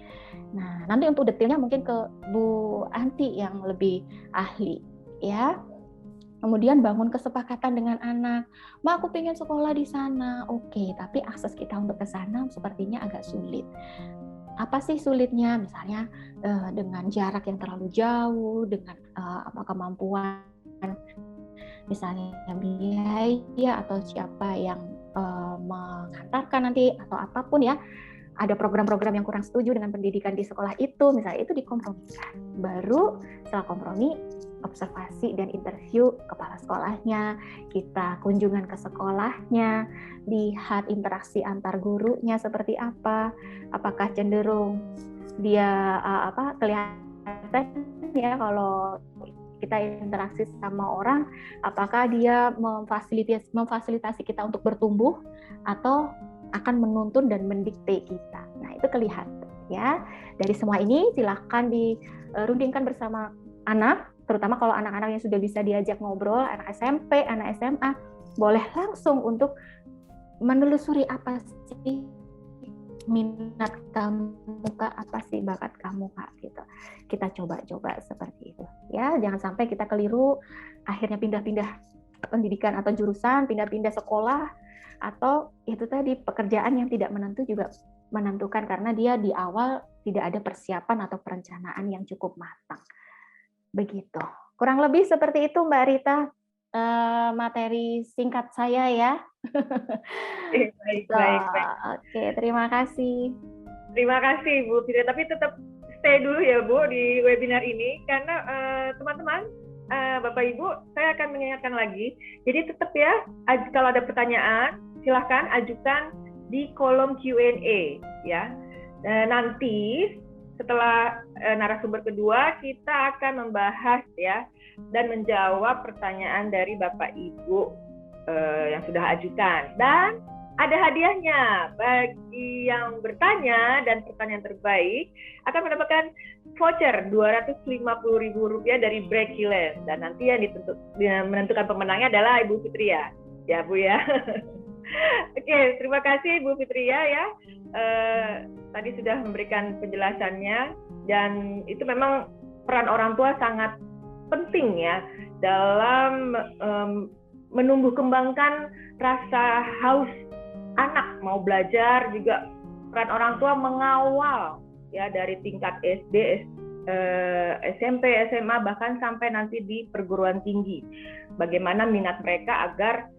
S2: Nah, nanti untuk detailnya mungkin ke Bu Anti yang lebih ahli ya. Kemudian bangun kesepakatan dengan anak. Ma, aku pengen sekolah di sana. Oke, tapi akses kita untuk ke sana sepertinya agak sulit. Apa sih sulitnya? Misalnya dengan jarak yang terlalu jauh, dengan kemampuan misalnya biaya atau siapa yang mengantarkan nanti atau apapun ya. Ada program-program yang kurang setuju dengan pendidikan di sekolah itu, misalnya itu dikompromikan. Baru setelah kompromi, observasi dan interview kepala sekolahnya, kita kunjungan ke sekolahnya, lihat interaksi antar gurunya seperti apa, apakah cenderung dia kelihatan ya kalau kita interaksi sama orang, apakah dia memfasilitasi kita untuk bertumbuh atau akan menuntun dan mendikte kita. Nah, itu kelihatan ya. Dari semua ini silahkan dirundingkan bersama anak, terutama kalau anak-anak yang sudah bisa diajak ngobrol, anak SMP, anak SMA, boleh langsung untuk menelusuri apa sih minat kamu Kak, apa sih bakat kamu Kak gitu. Kita coba-coba seperti itu ya. Jangan sampai kita keliru akhirnya pindah-pindah pendidikan atau jurusan, pindah-pindah sekolah, atau itu tadi pekerjaan yang tidak menentu juga menentukan karena dia di awal tidak ada persiapan atau perencanaan yang cukup matang. Begitu. Kurang lebih seperti itu Mbak Rita materi singkat saya ya.
S1: Baik.
S2: Oke, terima kasih.
S1: Terima kasih Bu Fitria, tapi tetap stay dulu ya Bu di webinar ini karena teman-teman, Bapak Ibu, saya akan mengingatkan lagi. Jadi tetap ya, kalau ada pertanyaan silahkan ajukan di kolom Q&A ya. Nanti setelah narasumber kedua kita akan membahas ya dan menjawab pertanyaan dari Bapak Ibu yang sudah ajukan, dan ada hadiahnya bagi yang bertanya dan pertanyaan terbaik akan mendapatkan voucher Rp250.000 dari Brekilen, dan nanti yang menentukan pemenangnya adalah Ibu Fitria ya Bu ya. Oke, terima kasih Bu Fitria ya. Tadi sudah memberikan penjelasannya, dan itu memang peran orang tua sangat penting ya dalam menumbuh kembangkan rasa haus anak mau belajar. Juga peran orang tua mengawal ya dari tingkat SD, SMP, SMA, bahkan sampai nanti di perguruan tinggi. Bagaimana minat mereka agar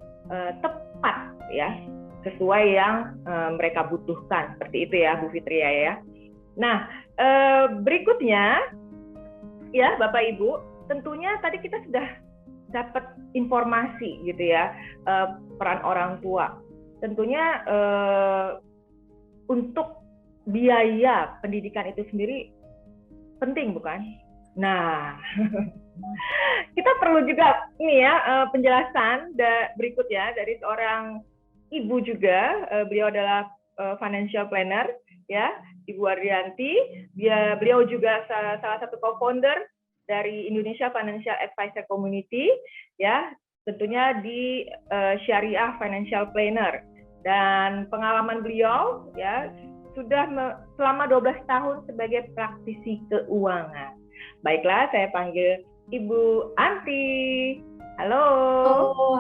S1: tepat ya sesuai yang mereka butuhkan. Seperti itu ya Bu Fitria ya. Nah, berikutnya ya Bapak Ibu, tentunya tadi kita sudah dapat informasi gitu ya, peran orang tua. Tentunya untuk biaya pendidikan itu sendiri penting bukan? Nah, kita perlu juga ini ya penjelasan berikut ya dari seorang ibu juga. Beliau adalah financial planner ya, Ibu Ardianti. Beliau juga salah satu co-founder dari Indonesia Financial Advisor Community ya, tentunya di Syariah Financial Planner. Dan pengalaman beliau ya sudah selama 12 tahun sebagai praktisi keuangan. Baiklah, saya panggil Ibu Anti. Halo.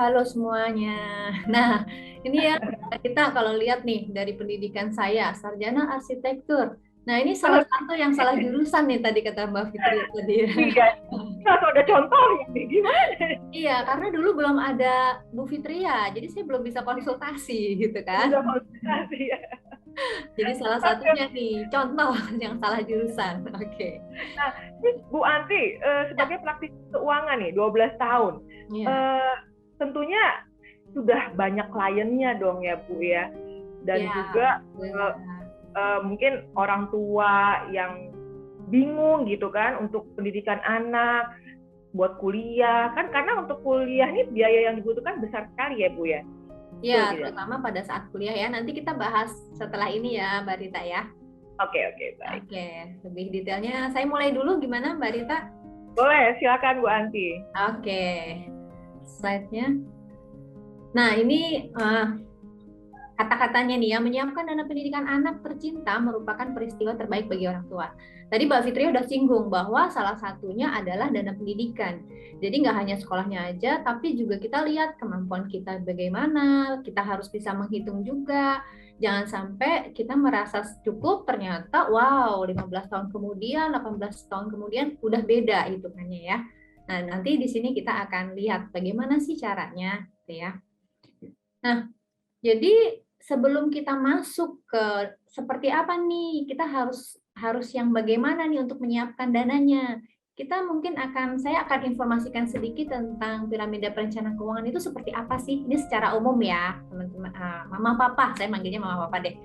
S3: Halo semuanya. Nah, ini ya kita kalau lihat nih dari pendidikan saya, sarjana arsitektur. Nah, ini salah satu yang salah jurusan nih tadi kata Mbak Fitri tadi.
S1: Iya, kalau ada contoh ini gimana?
S3: Iya, karena dulu belum ada Bu Fitria, jadi saya belum bisa konsultasi gitu kan.
S1: Bisa konsultasi ya.
S3: Jadi salah satunya nih contoh yang salah jurusan. Oke.
S1: Nah, Bu Anti sebagai praktisi keuangan nih 12 tahun. Tentunya sudah banyak kliennya dong ya Bu ya. Dan juga mungkin orang tua yang bingung gitu kan untuk pendidikan anak, buat kuliah kan, karena untuk kuliah ini biaya yang dibutuhkan besar sekali ya Bu ya.
S3: Ya, terutama pada saat kuliah ya. Nanti kita bahas setelah ini ya, Mbak Rita ya.
S1: Oke, baik.
S3: Oke, lebih detailnya saya mulai dulu gimana Mbak Rita?
S1: Boleh, silakan Bu Anti.
S3: Oke, slide-nya. Nah, ini kata-katanya nih ya, menyiapkan dana pendidikan anak tercinta merupakan peristiwa terbaik bagi orang tua. Tadi Mbak Fitri udah singgung bahwa salah satunya adalah dana pendidikan. Jadi nggak hanya sekolahnya aja, tapi juga kita lihat kemampuan kita bagaimana, kita harus bisa menghitung juga. Jangan sampai kita merasa cukup, ternyata wow 15 tahun kemudian, 18 tahun kemudian udah beda hitungannya ya. Nah, nanti di sini kita akan lihat bagaimana sih caranya ya. Nah, jadi sebelum kita masuk ke seperti apa nih, kita harus yang bagaimana nih untuk menyiapkan dananya. Saya akan informasikan sedikit tentang piramida perencanaan keuangan itu seperti apa sih. Ini secara umum ya, teman-teman. Mama Papa, saya manggilnya Mama Papa deh.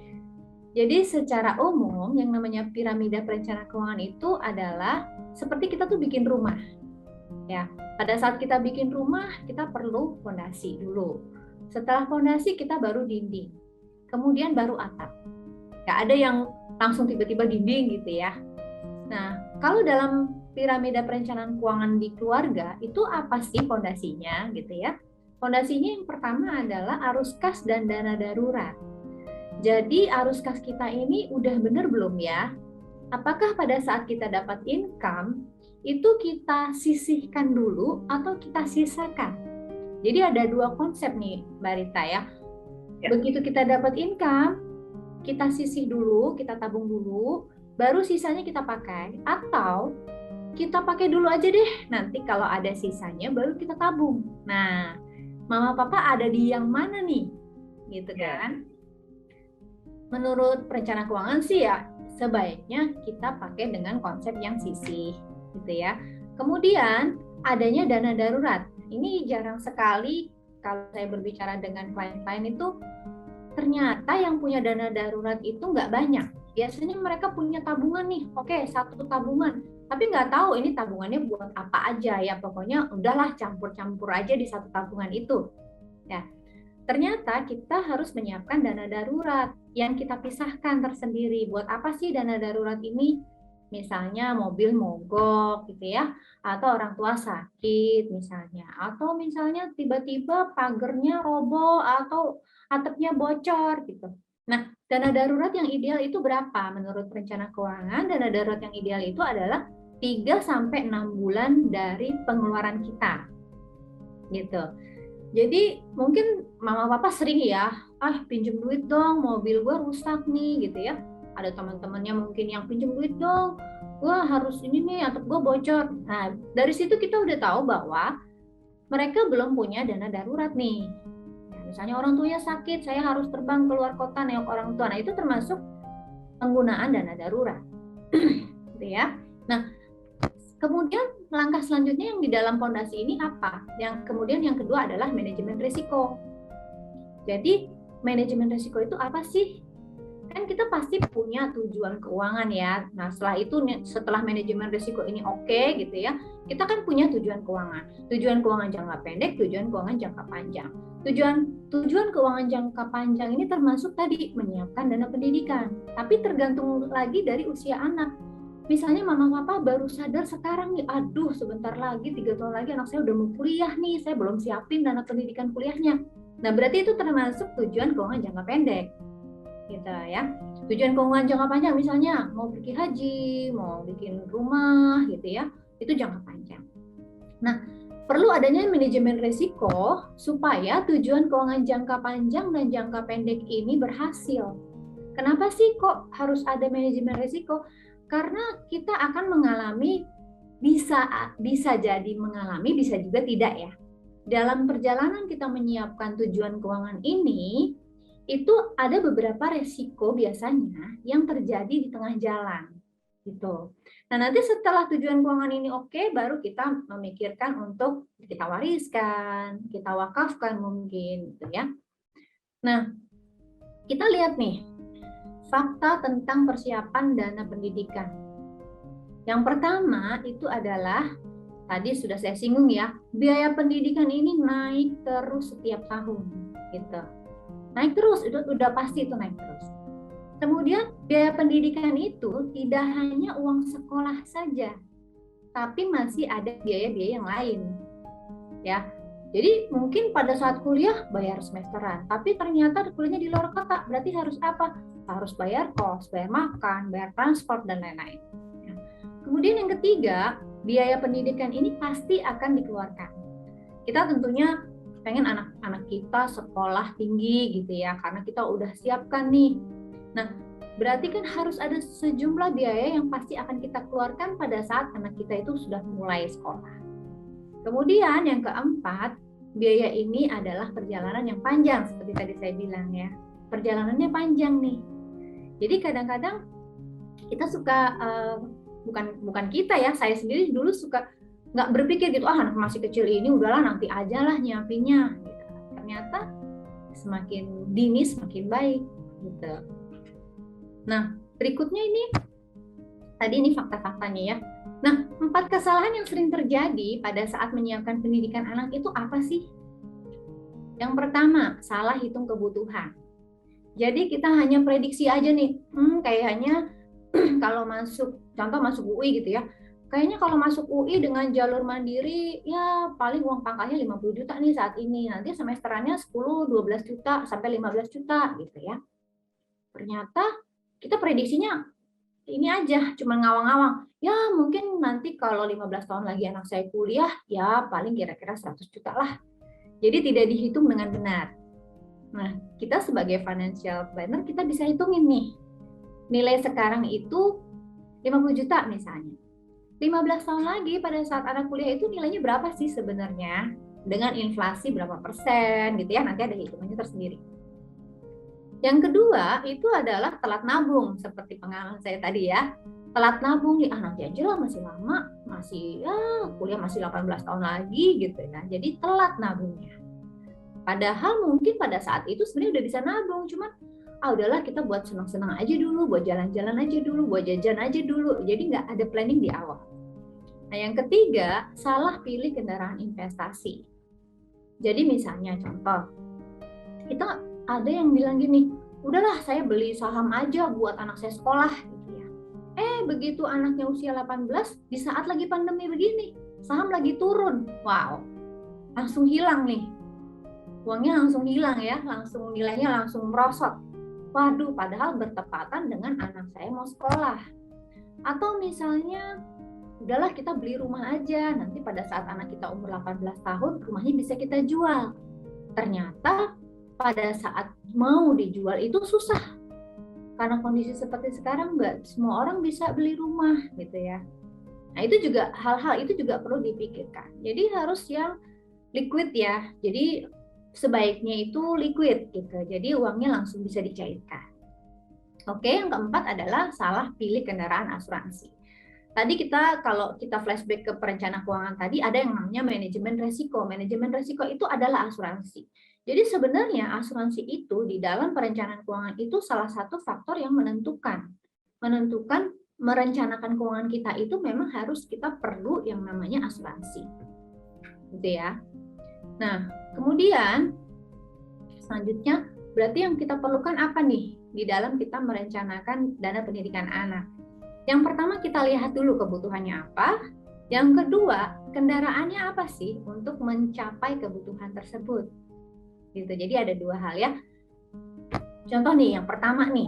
S3: Jadi secara umum yang namanya piramida perencanaan keuangan itu adalah seperti kita tuh bikin rumah. Ya, pada saat kita bikin rumah, kita perlu fondasi dulu. Setelah fondasi kita baru dinding. Kemudian baru atap. Nggak ada yang langsung tiba-tiba dinding gitu ya. Nah, kalau dalam piramida perencanaan keuangan di keluarga, itu apa sih fondasinya gitu ya? Fondasinya yang pertama adalah arus kas dan dana darurat. Jadi arus kas kita ini udah bener belum ya? Apakah pada saat kita dapat income, itu kita sisihkan dulu atau kita sisakan? Jadi ada dua konsep nih Mbak Rita ya. Begitu kita dapat income, kita sisih dulu, kita tabung dulu, baru sisanya kita pakai. Atau kita pakai dulu aja deh, nanti kalau ada sisanya baru kita tabung. Nah, Mama Papa ada di yang mana nih? Gitu kan? Menurut perencanaan keuangan sih ya, sebaiknya kita pakai dengan konsep yang sisih, gitu ya. Kemudian adanya dana darurat. Ini jarang sekali kalau saya berbicara dengan klien-klien itu, ternyata yang punya dana darurat itu nggak banyak. Biasanya mereka punya tabungan nih, oke, satu tabungan, tapi nggak tahu ini tabungannya buat apa aja ya. Pokoknya udahlah campur-campur aja di satu tabungan itu. Ya, ternyata kita harus menyiapkan dana darurat yang kita pisahkan tersendiri. Buat apa sih dana darurat ini? Misalnya mobil mogok gitu ya, atau orang tua sakit misalnya, atau misalnya tiba-tiba pagernya roboh atau atapnya bocor gitu. Nah, dana darurat yang ideal itu berapa? Menurut perencana keuangan, dana darurat yang ideal itu adalah 3-6 bulan dari pengeluaran kita. Gitu. Jadi mungkin Mama Papa sering ya, pinjem duit dong, mobil gue rusak nih gitu ya. Ada teman-temannya mungkin yang pinjem duit dong, gue harus ini nih, atap gue bocor. Nah, dari situ kita udah tahu bahwa mereka belum punya dana darurat nih. Misalnya orang tuanya sakit, saya harus terbang keluar kota nengok orang tua. Nah, itu termasuk penggunaan dana darurat. Gitu ya. Nah, kemudian langkah selanjutnya yang di dalam fondasi ini apa? Yang kemudian yang kedua adalah manajemen risiko. Jadi, manajemen risiko itu apa sih? Kan kita pasti punya tujuan keuangan ya. Nah, setelah manajemen risiko ini oke gitu ya, kita kan punya tujuan keuangan. Tujuan keuangan jangka pendek, tujuan keuangan jangka panjang. Tujuan keuangan jangka panjang ini termasuk tadi menyiapkan dana pendidikan. Tapi tergantung lagi dari usia anak. Misalnya mama papa baru sadar sekarang nih, aduh sebentar lagi 3 tahun lagi anak saya udah mau kuliah nih, saya belum siapin dana pendidikan kuliahnya. Nah, berarti itu termasuk tujuan keuangan jangka pendek. Gitu ya. Tujuan keuangan jangka panjang misalnya mau pergi haji, mau bikin rumah gitu ya, itu jangka panjang. Nah, perlu adanya manajemen risiko supaya tujuan keuangan jangka panjang dan jangka pendek ini berhasil. Kenapa sih kok harus ada manajemen risiko? Karena kita akan mengalami, bisa jadi mengalami, bisa juga tidak ya. Dalam perjalanan kita menyiapkan tujuan keuangan ini, itu ada beberapa resiko biasanya yang terjadi di tengah jalan gitu. Nah, nanti setelah tujuan keuangan ini oke, baru kita memikirkan untuk kita wariskan, kita wakafkan mungkin gitu ya. Nah, kita lihat nih fakta tentang persiapan dana pendidikan. Yang pertama itu adalah tadi sudah saya singgung ya, biaya pendidikan ini naik terus setiap tahun gitu. Naik terus, itu udah pasti itu naik terus. Kemudian biaya pendidikan itu tidak hanya uang sekolah saja, tapi masih ada biaya-biaya yang lain. Ya, jadi mungkin pada saat kuliah bayar semesteran, tapi ternyata kuliahnya di luar kota, berarti harus apa? Harus bayar kos, bayar makan, bayar transport dan lain-lain. Ya. Kemudian yang ketiga, biaya pendidikan ini pasti akan dikeluarkan. Kita tentunya pengen anak-anak kita sekolah tinggi gitu ya, karena kita udah siapkan nih. Nah, berarti kan harus ada sejumlah biaya yang pasti akan kita keluarkan pada saat anak kita itu sudah mulai sekolah. Kemudian yang keempat, biaya ini adalah perjalanan yang panjang, seperti tadi saya bilang ya. Perjalanannya panjang nih. Jadi kadang-kadang kita suka, bukan kita ya, saya sendiri dulu suka nggak berpikir gitu, anak masih kecil ini udahlah nanti aja lah nyiapinnya gitu. Ternyata semakin dini semakin baik gitu. Nah, berikutnya ini tadi ini fakta-faktanya ya. Nah, 4 kesalahan yang sering terjadi pada saat menyiapkan pendidikan anak itu apa sih? Yang pertama, salah hitung kebutuhan. Jadi kita hanya prediksi aja nih, kayaknya kalau contoh masuk UI gitu ya, kayaknya kalau masuk UI dengan jalur mandiri, ya paling uang pangkalnya 50 juta nih saat ini. Nanti semesterannya 10-12 juta sampai 15 juta gitu ya. Ternyata kita prediksinya ini aja, cuma ngawang-ngawang. Ya mungkin nanti kalau 15 tahun lagi anak saya kuliah, ya paling kira-kira 100 juta lah. Jadi tidak dihitung dengan benar. Nah, kita sebagai financial planner, kita bisa hitungin nih. Nilai sekarang itu 50 juta misalnya. 15 tahun lagi pada saat anak kuliah itu nilainya berapa sih sebenarnya? Dengan inflasi berapa persen gitu ya, nanti ada hitungannya tersendiri. Yang kedua itu adalah telat nabung, seperti pengalaman saya tadi ya. Telat nabung nih, nanti aja lah masih lama, kuliah masih 18 tahun lagi gitu ya. Jadi telat nabungnya. Padahal mungkin pada saat itu sebenarnya udah bisa nabung, cuman udahlah kita buat senang-senang aja dulu, buat jalan-jalan aja dulu, buat jajan aja dulu. Jadi nggak ada planning di awal. Nah, yang ketiga, salah pilih kendaraan investasi. Jadi misalnya contoh, kita ada yang bilang gini, udahlah saya beli saham aja buat anak saya sekolah gitu ya. Begitu anaknya usia 18, di saat lagi pandemi begini, saham lagi turun. Wow, langsung hilang nih. Uangnya langsung hilang ya, langsung nilainya langsung merosot. Waduh, padahal bertepatan dengan anak saya mau sekolah. Atau misalnya, udahlah kita beli rumah aja, nanti pada saat anak kita umur 18 tahun, rumahnya bisa kita jual. Ternyata pada saat mau dijual itu susah. Karena kondisi seperti sekarang nggak semua orang bisa beli rumah gitu ya. Nah, itu juga hal-hal itu juga perlu dipikirkan. Jadi harus yang liquid ya. Jadi sebaiknya itu liquid gitu. Jadi uangnya langsung bisa dicairkan. Oke, yang keempat adalah salah pilih kendaraan asuransi. Tadi kalau kita flashback ke perencanaan keuangan tadi, ada yang namanya manajemen resiko. Manajemen resiko itu adalah asuransi. Jadi sebenarnya asuransi itu di dalam perencanaan keuangan itu salah satu faktor yang menentukan merencanakan keuangan kita itu memang harus kita perlu yang namanya asuransi. Gitu ya. Nah, kemudian selanjutnya berarti yang kita perlukan apa nih di dalam kita merencanakan dana pendidikan anak? Yang pertama kita lihat dulu kebutuhannya apa. Yang kedua, kendaraannya apa sih untuk mencapai kebutuhan tersebut. Gitu. Jadi ada dua hal ya. Contoh nih, yang pertama nih,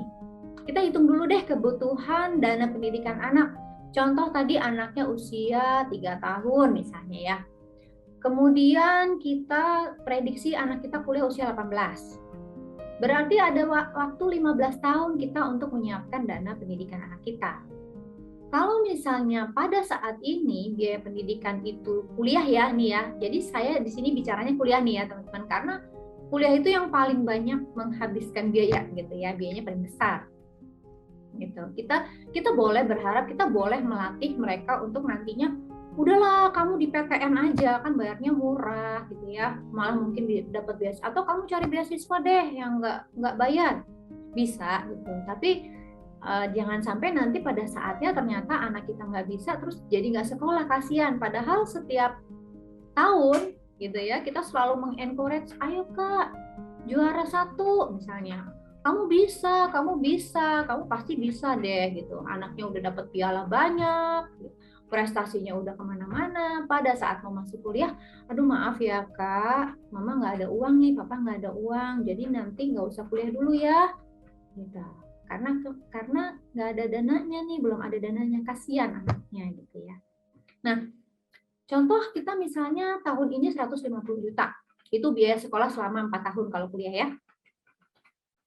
S3: kita hitung dulu deh kebutuhan dana pendidikan anak. Contoh tadi anaknya usia 3 tahun misalnya ya. Kemudian kita prediksi anak kita kuliah usia 18. Berarti ada waktu 15 tahun kita untuk menyiapkan dana pendidikan anak kita. Kalau misalnya pada saat ini biaya pendidikan itu kuliah ya nih ya. Jadi saya di sini bicaranya kuliah nih ya teman-teman, karena kuliah itu yang paling banyak menghabiskan biaya gitu ya, biayanya paling besar. Gitu. Kita boleh berharap, kita boleh melatih mereka untuk nantinya udahlah kamu di PTN aja kan bayarnya murah gitu ya, malah mungkin dapat beasiswa, atau kamu cari beasiswa deh yang nggak bayar, bisa gitu. Tapi jangan sampai nanti pada saatnya ternyata anak kita nggak bisa terus jadi nggak sekolah, kasihan. Padahal setiap tahun gitu ya kita selalu mengencourage, ayo kak juara 1 misalnya, kamu bisa, kamu pasti bisa deh gitu. Anaknya udah dapat piala banyak, prestasinya udah kemana-mana. Pada saat mau masuk kuliah, aduh maaf ya kak, mama nggak ada uang nih, papa nggak ada uang, jadi nanti nggak usah kuliah dulu ya, gitu. Karena nggak ada dananya nih, belum ada dananya, kasihan anaknya gitu ya. Nah, contoh kita misalnya tahun ini 150 juta, itu biaya sekolah selama 4 tahun kalau kuliah ya.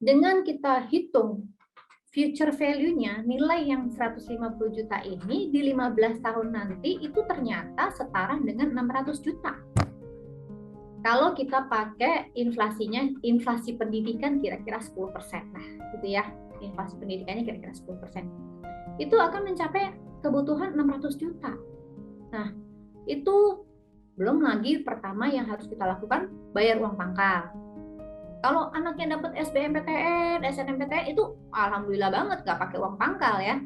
S3: Dengan kita hitung future value-nya, nilai yang 150 juta ini di 15 tahun nanti itu ternyata setara dengan 600 juta. Kalau kita pakai inflasinya, inflasi pendidikan kira-kira 10% lah, gitu ya. Inflasi pendidikannya kira-kira 10%. Itu akan mencapai kebutuhan 600 juta. Nah, itu belum lagi pertama yang harus kita lakukan, bayar uang pangkal. Kalau anaknya dapat SBMPTN, SNMPTN itu alhamdulillah banget nggak pakai uang pangkal ya.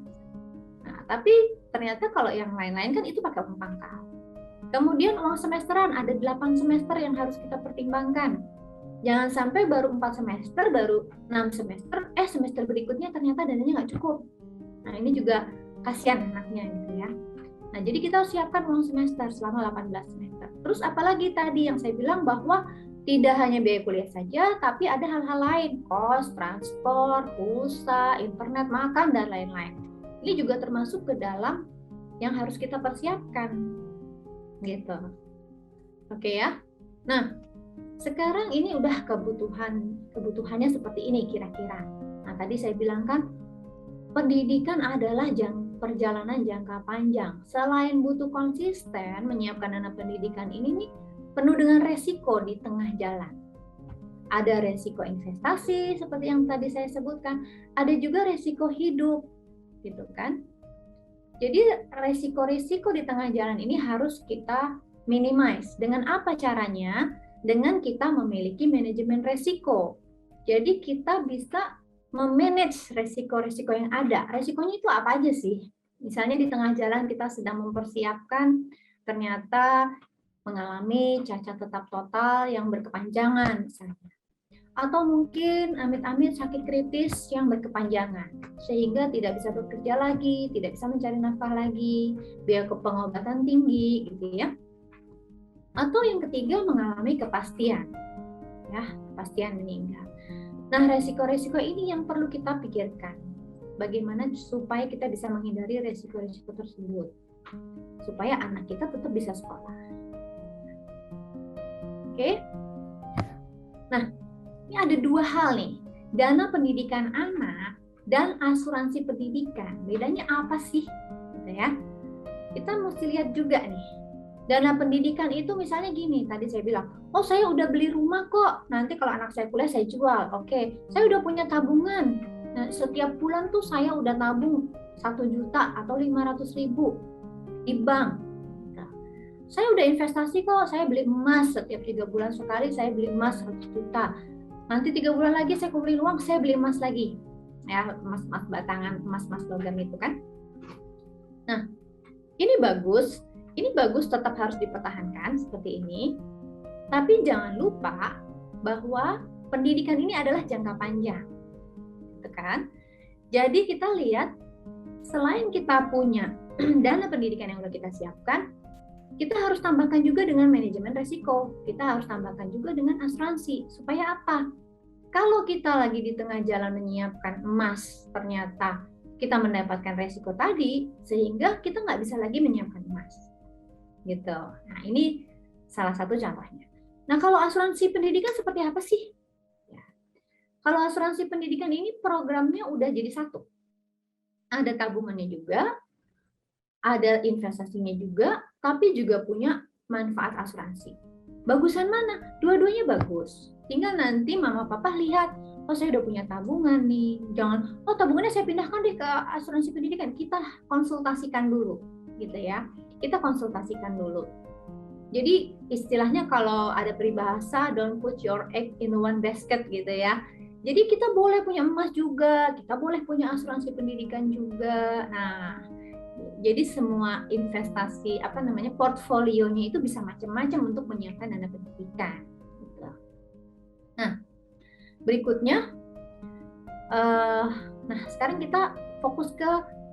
S3: Nah, tapi ternyata kalau yang lain-lain kan itu pakai uang pangkal. Kemudian uang semesteran, ada 8 semester yang harus kita pertimbangkan. Jangan sampai baru 4 semester, baru 6 semester, semester berikutnya ternyata dananya nggak cukup. Nah, ini juga kasihan anaknya gitu ya. Nah, jadi kita harus siapkan uang semester selama 18 semester. Terus apalagi tadi yang saya bilang bahwa tidak hanya biaya kuliah saja, tapi ada hal-hal lain, kos, transport, pulsa, internet, makan, dan lain-lain. Ini juga termasuk ke dalam yang harus kita persiapkan. Gitu. Oke ya. Nah, sekarang ini udah kebutuhannya seperti ini kira-kira. Nah, tadi saya bilang kan, pendidikan adalah perjalanan jangka panjang. Selain butuh konsisten menyiapkan dana pendidikan ini nih, penuh dengan resiko di tengah jalan. Ada resiko investasi seperti yang tadi saya sebutkan, ada juga resiko hidup, gitu kan? Jadi resiko-resiko di tengah jalan ini harus kita minimize. Dengan apa caranya? Dengan kita memiliki manajemen resiko. Jadi kita bisa memanage resiko-resiko yang ada. Resikonya itu apa aja sih? Misalnya di tengah jalan kita sedang mempersiapkan, ternyata mengalami cacat tetap total yang berkepanjangan misalnya. Atau mungkin amit-amit sakit kritis yang berkepanjangan, sehingga tidak bisa bekerja lagi, tidak bisa mencari nafkah lagi, biaya pengobatan tinggi gitu ya. Atau yang ketiga mengalami kepastian, ya, kepastian meninggal. Nah, resiko-resiko ini yang perlu kita pikirkan. Bagaimana supaya kita bisa menghindari resiko-resiko tersebut, supaya anak kita tetap bisa sekolah. Oke. Nah, ini ada 2 hal nih. Dana pendidikan anak dan asuransi pendidikan. Bedanya apa sih? Gitu ya. Kita mesti lihat juga nih. Dana pendidikan itu misalnya gini, tadi saya bilang, oh saya udah beli rumah kok, nanti kalau anak saya kuliah saya jual. Oke, saya udah punya tabungan. Nah, setiap bulan tuh saya udah tabung 1 juta atau 500.000 di bank. Nah, saya udah investasi kok, saya beli emas setiap 3 bulan sekali, saya beli emas 100 juta. Nanti 3 bulan lagi saya kumpulin uang, saya beli emas lagi. Ya, emas-emas batangan, emas-emas logam itu kan. Nah, ini bagus tetap harus dipertahankan seperti ini. Tapi jangan lupa bahwa pendidikan ini adalah jangka panjang. Gitu kan? Jadi kita lihat selain kita punya dana pendidikan yang sudah kita siapkan, kita harus tambahkan juga dengan manajemen resiko. Kita harus tambahkan juga dengan asuransi. Supaya apa? Kalau kita lagi di tengah jalan menyiapkan emas, ternyata kita mendapatkan resiko tadi, sehingga kita nggak bisa lagi menyiapkan emas. Gitu. Nah, ini salah satu contohnya. Nah, kalau asuransi pendidikan seperti apa sih? Ya. Kalau asuransi pendidikan ini programnya udah jadi satu. Ada tabungannya juga, ada investasinya juga, tapi juga punya manfaat asuransi. Bagusan mana? Dua-duanya bagus. Tinggal nanti mama papa lihat, oh saya udah punya tabungan nih. Jangan, oh tabungannya saya pindahkan deh ke asuransi pendidikan. Kita konsultasikan dulu, gitu ya. Kita konsultasikan dulu. Jadi istilahnya kalau ada peribahasa, don't put your egg in one basket gitu ya. Jadi kita boleh punya emas juga, kita boleh punya asuransi pendidikan juga. Nah, jadi semua investasi portfolionya itu bisa macam-macam untuk menyiapkan dana pendidikan. Gitu. Nah, berikutnya, sekarang kita fokus ke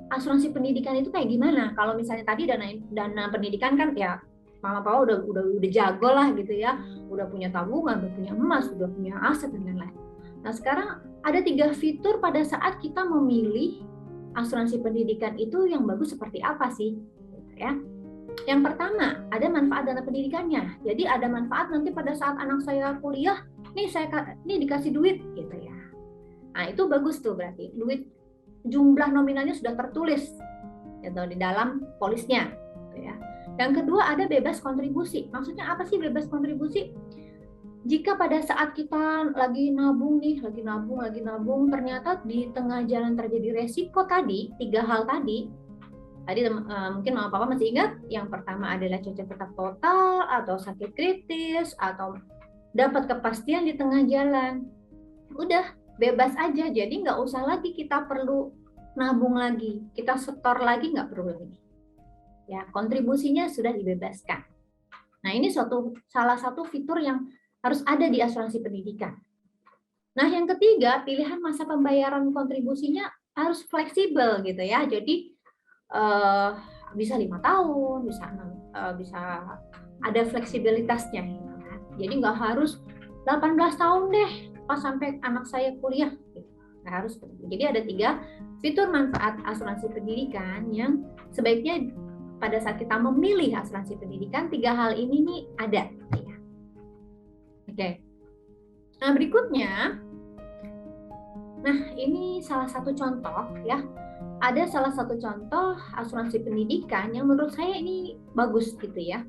S3: asuransi pendidikan itu kayak gimana? Kalau misalnya tadi dana pendidikan kan ya mama papa udah jago lah gitu ya, udah punya tabungan, udah punya emas, udah punya aset dan lain-lain. Nah sekarang ada 3 fitur pada saat kita memilih asuransi pendidikan itu yang bagus seperti apa sih? Gitu ya. Yang pertama ada manfaat dana pendidikannya. Jadi ada manfaat nanti pada saat anak saya kuliah, nih dikasih duit gitu ya. Nah itu bagus tuh berarti duit. Jumlah nominalnya sudah tertulis gitu, di dalam polisnya gitu ya. Yang kedua ada bebas kontribusi. Maksudnya apa sih bebas kontribusi? Jika pada saat kita lagi nabung, ternyata di tengah jalan terjadi resiko tadi, 3 hal tadi mungkin mama papa masih ingat, yang pertama adalah cacat tetap total atau sakit kritis atau dapat kepastian di tengah jalan. Udah bebas aja, jadi nggak usah lagi kita perlu nabung lagi, kita setor lagi nggak perlu lagi. Ya, kontribusinya sudah dibebaskan. Nah, ini salah satu fitur yang harus ada di asuransi pendidikan. Nah, yang ketiga, pilihan masa pembayaran kontribusinya harus fleksibel gitu ya. Jadi bisa 5 tahun, bisa ada fleksibilitasnya. Gitu kan. Jadi nggak harus 18 tahun deh pas sampai anak saya kuliah. Nggak harus. Jadi ada 3 fitur manfaat asuransi pendidikan yang sebaiknya pada saat kita memilih asuransi pendidikan, 3 hal ini nih ada. Ya. Oke. Nah berikutnya, ini salah satu contoh ya. Ada salah satu contoh asuransi pendidikan yang menurut saya ini bagus gitu ya.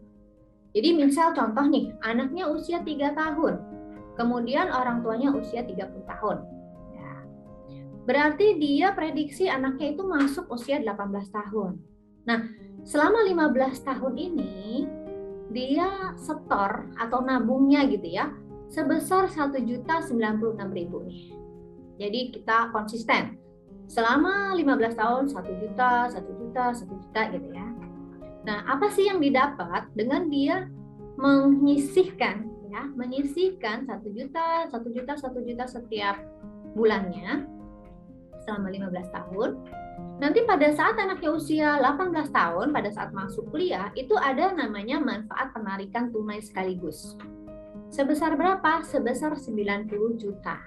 S3: Jadi misal contoh nih, anaknya usia 3 tahun, kemudian orang tuanya usia 30 tahun. Ya. Berarti dia prediksi anaknya itu masuk usia 18 tahun. Nah, selama 15 tahun ini, dia setor atau nabungnya gitu ya, sebesar 1.096.000 nih. Jadi kita konsisten. Selama 15 tahun 1 juta gitu ya. Nah, apa sih yang didapat dengan dia menyisihkan 1 juta setiap bulannya selama 15 tahun. Nanti pada saat anaknya usia 18 tahun, pada saat masuk kuliah, itu ada namanya manfaat penarikan tunai sekaligus. Sebesar berapa? Sebesar 90 juta.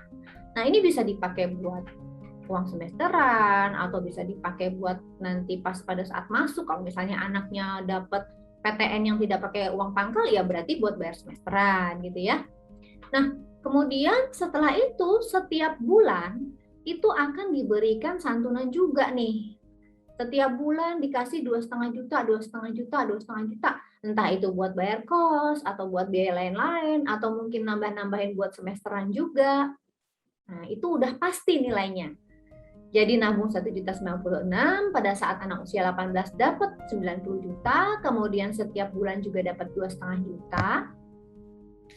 S3: Nah, ini bisa dipakai buat uang semesteran atau bisa dipakai buat nanti pas pada saat masuk. Kalau misalnya anaknya dapat PTN yang tidak pakai uang pangkal, ya berarti buat bayar semesteran gitu ya. Nah, kemudian setelah itu setiap bulan itu akan diberikan santunan juga nih. Setiap bulan dikasih 2,5 juta. Entah itu buat bayar kos, atau buat biaya lain-lain, atau mungkin nambah-nambahin buat semesteran juga. Nah, itu udah pasti nilainya. Jadi nabung 1.096.000, pada saat anak usia 18 dapat 90 juta, kemudian setiap bulan juga dapat 2,5 juta.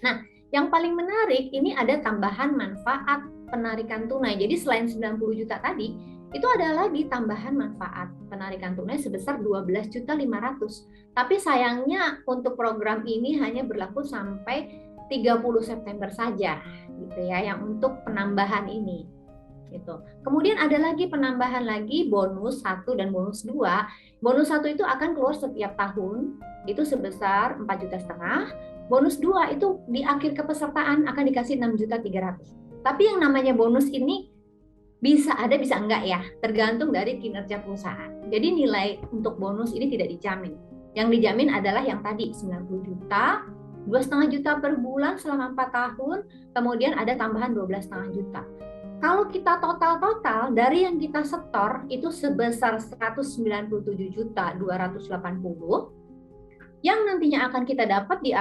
S3: Nah, yang paling menarik ini ada tambahan manfaat penarikan tunai. Jadi selain 90 juta tadi, itu ada lagi tambahan manfaat penarikan tunai sebesar 12.500.000. Tapi sayangnya untuk program ini hanya berlaku sampai 30 September saja gitu ya, yang untuk penambahan ini. Gitu. Kemudian ada lagi penambahan lagi bonus 1 dan bonus 2. Bonus 1 itu akan keluar setiap tahun, itu sebesar 4,5 juta. Bonus 2 itu di akhir kepesertaan akan dikasih 6.300.000. Tapi yang namanya bonus ini bisa ada bisa enggak ya, tergantung dari kinerja perusahaan. Jadi nilai untuk bonus ini tidak dijamin. Yang dijamin adalah yang tadi 90 juta, 2,5 juta per bulan selama 4 tahun, kemudian ada tambahan 12,5 juta. Kalau kita total dari yang kita setor itu sebesar 197.280.000, yang nantinya akan kita dapat di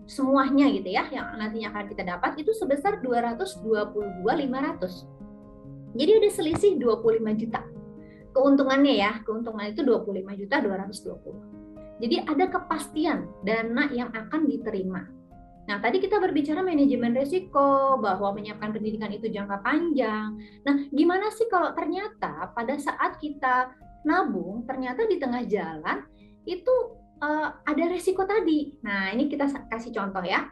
S3: semuanya gitu ya, yang nantinya akan kita dapat itu sebesar 222.500. Jadi ada selisih 25 juta. Keuntungannya ya, keuntungan itu 25.220. Jadi ada kepastian dana yang akan diterima. Nah, tadi kita berbicara manajemen risiko, bahwa menyiapkan pendidikan itu jangka panjang. Nah, gimana sih kalau ternyata pada saat kita nabung, ternyata di tengah jalan itu ada risiko tadi. Nah, ini kita kasih contoh ya.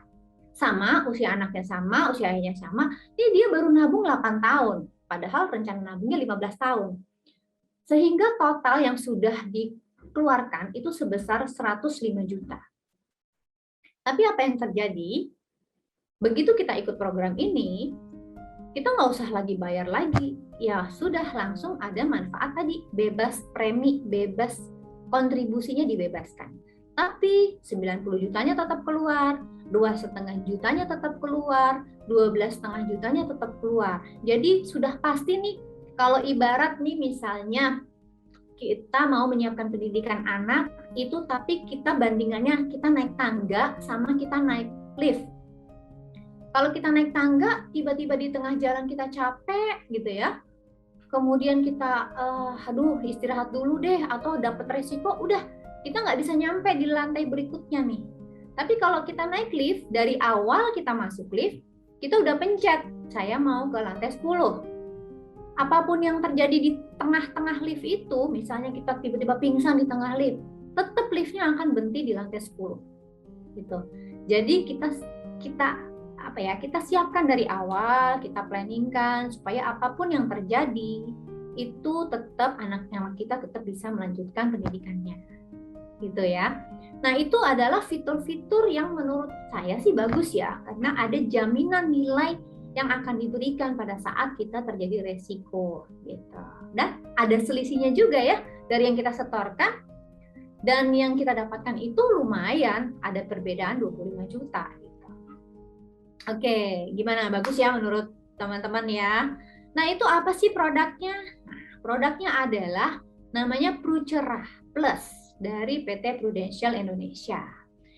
S3: Sama, usia anaknya sama, usia ayahnya sama, dia baru nabung 8 tahun, padahal rencana nabungnya 15 tahun. Sehingga total yang sudah dikeluarkan itu sebesar 105 juta. Tapi apa yang terjadi, begitu kita ikut program ini, kita nggak usah lagi bayar lagi. Ya sudah, langsung ada manfaat tadi, bebas premi, bebas kontribusinya dibebaskan. Tapi 90 jutanya tetap keluar, 2,5 jutanya tetap keluar, 12,5 jutanya tetap keluar. Jadi sudah pasti nih, kalau ibarat nih misalnya kita mau menyiapkan pendidikan anak itu, tapi kita bandingannya kita naik tangga sama kita naik lift. Kalau kita naik tangga, tiba-tiba di tengah jalan kita capek gitu ya, kemudian kita istirahat dulu deh, atau dapat resiko, udah kita nggak bisa nyampe di lantai berikutnya nih. Tapi kalau kita naik lift, dari awal kita masuk lift, kita udah pencet, saya mau ke lantai 10. Apapun yang terjadi di tengah-tengah lift itu, misalnya kita tiba-tiba pingsan di tengah lift, tetap liftnya akan berhenti di lantai 10. Gitu. Jadi kita siapkan dari awal, kita planningkan supaya apapun yang terjadi itu tetap anak kita tetap bisa melanjutkan pendidikannya. Gitu ya. Nah, itu adalah fitur-fitur yang menurut saya sih bagus ya, karena ada jaminan nilai yang akan diberikan pada saat kita terjadi resiko gitu. Dan ada selisihnya juga ya dari yang kita setorkan dan yang kita dapatkan itu lumayan, ada perbedaan 25 juta gitu. Oke, gimana? Bagus ya menurut teman-teman ya. Nah, itu apa sih produknya? Nah, produknya adalah namanya Prucerah Plus dari PT Prudential Indonesia.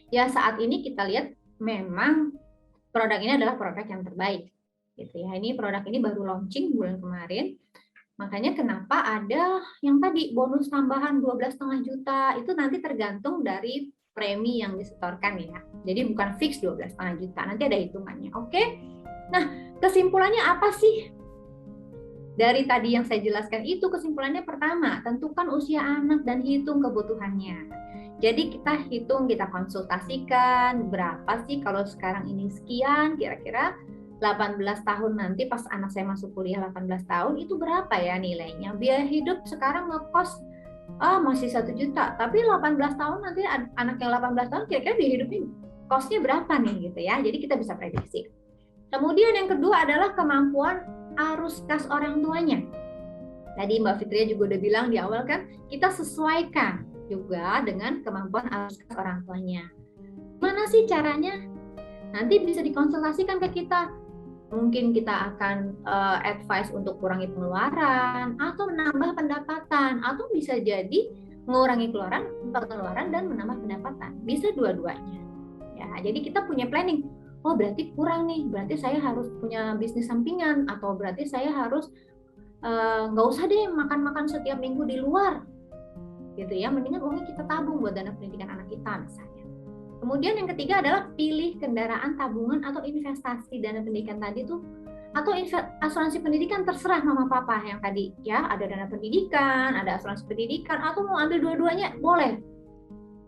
S3: Ya, saat ini kita lihat memang produk ini adalah produk yang terbaik. Gitu ya. Ini produk ini baru launching bulan kemarin. Makanya kenapa ada yang tadi bonus tambahan 12,5 juta, itu nanti tergantung dari premi yang disetorkan ya. Jadi bukan fix 12,5 juta, nanti ada hitungannya. Oke. Nah, kesimpulannya apa sih? Dari tadi yang saya jelaskan itu, kesimpulannya pertama, tentukan usia anak dan hitung kebutuhannya. Jadi kita hitung, kita konsultasikan berapa sih kalau sekarang ini sekian, kira-kira 18 tahun nanti pas anak saya masuk kuliah 18 tahun itu berapa ya nilainya. Biaya hidup sekarang ngekos masih 1 juta, tapi 18 tahun nanti anak yang 18 tahun kira-kira biaya hidupnya kosnya berapa nih gitu ya. Jadi kita bisa prediksi. Kemudian yang kedua adalah kemampuan arus kas orang tuanya. Tadi Mbak Fitria juga udah bilang di awal kan, kita sesuaikan juga dengan kemampuan arus kas orang tuanya. Gimana sih caranya? Nanti bisa dikonsultasikan ke kita. Mungkin kita akan advice untuk kurangi pengeluaran atau menambah pendapatan, atau bisa jadi mengurangi pengeluaran, pengeluaran dan menambah pendapatan. Bisa dua-duanya. Ya, jadi kita punya planning. Oh, berarti kurang nih. Berarti saya harus punya bisnis sampingan, atau berarti saya harus nggak usah deh makan-makan setiap minggu di luar. Gitu ya. Mendingan uangnya kita tabung buat dana pendidikan anak kita misalnya. Kemudian yang ketiga adalah pilih kendaraan tabungan atau investasi dana pendidikan tadi tuh, atau asuransi pendidikan, terserah mama papa yang tadi ya, ada dana pendidikan, ada asuransi pendidikan, atau mau ambil dua-duanya boleh.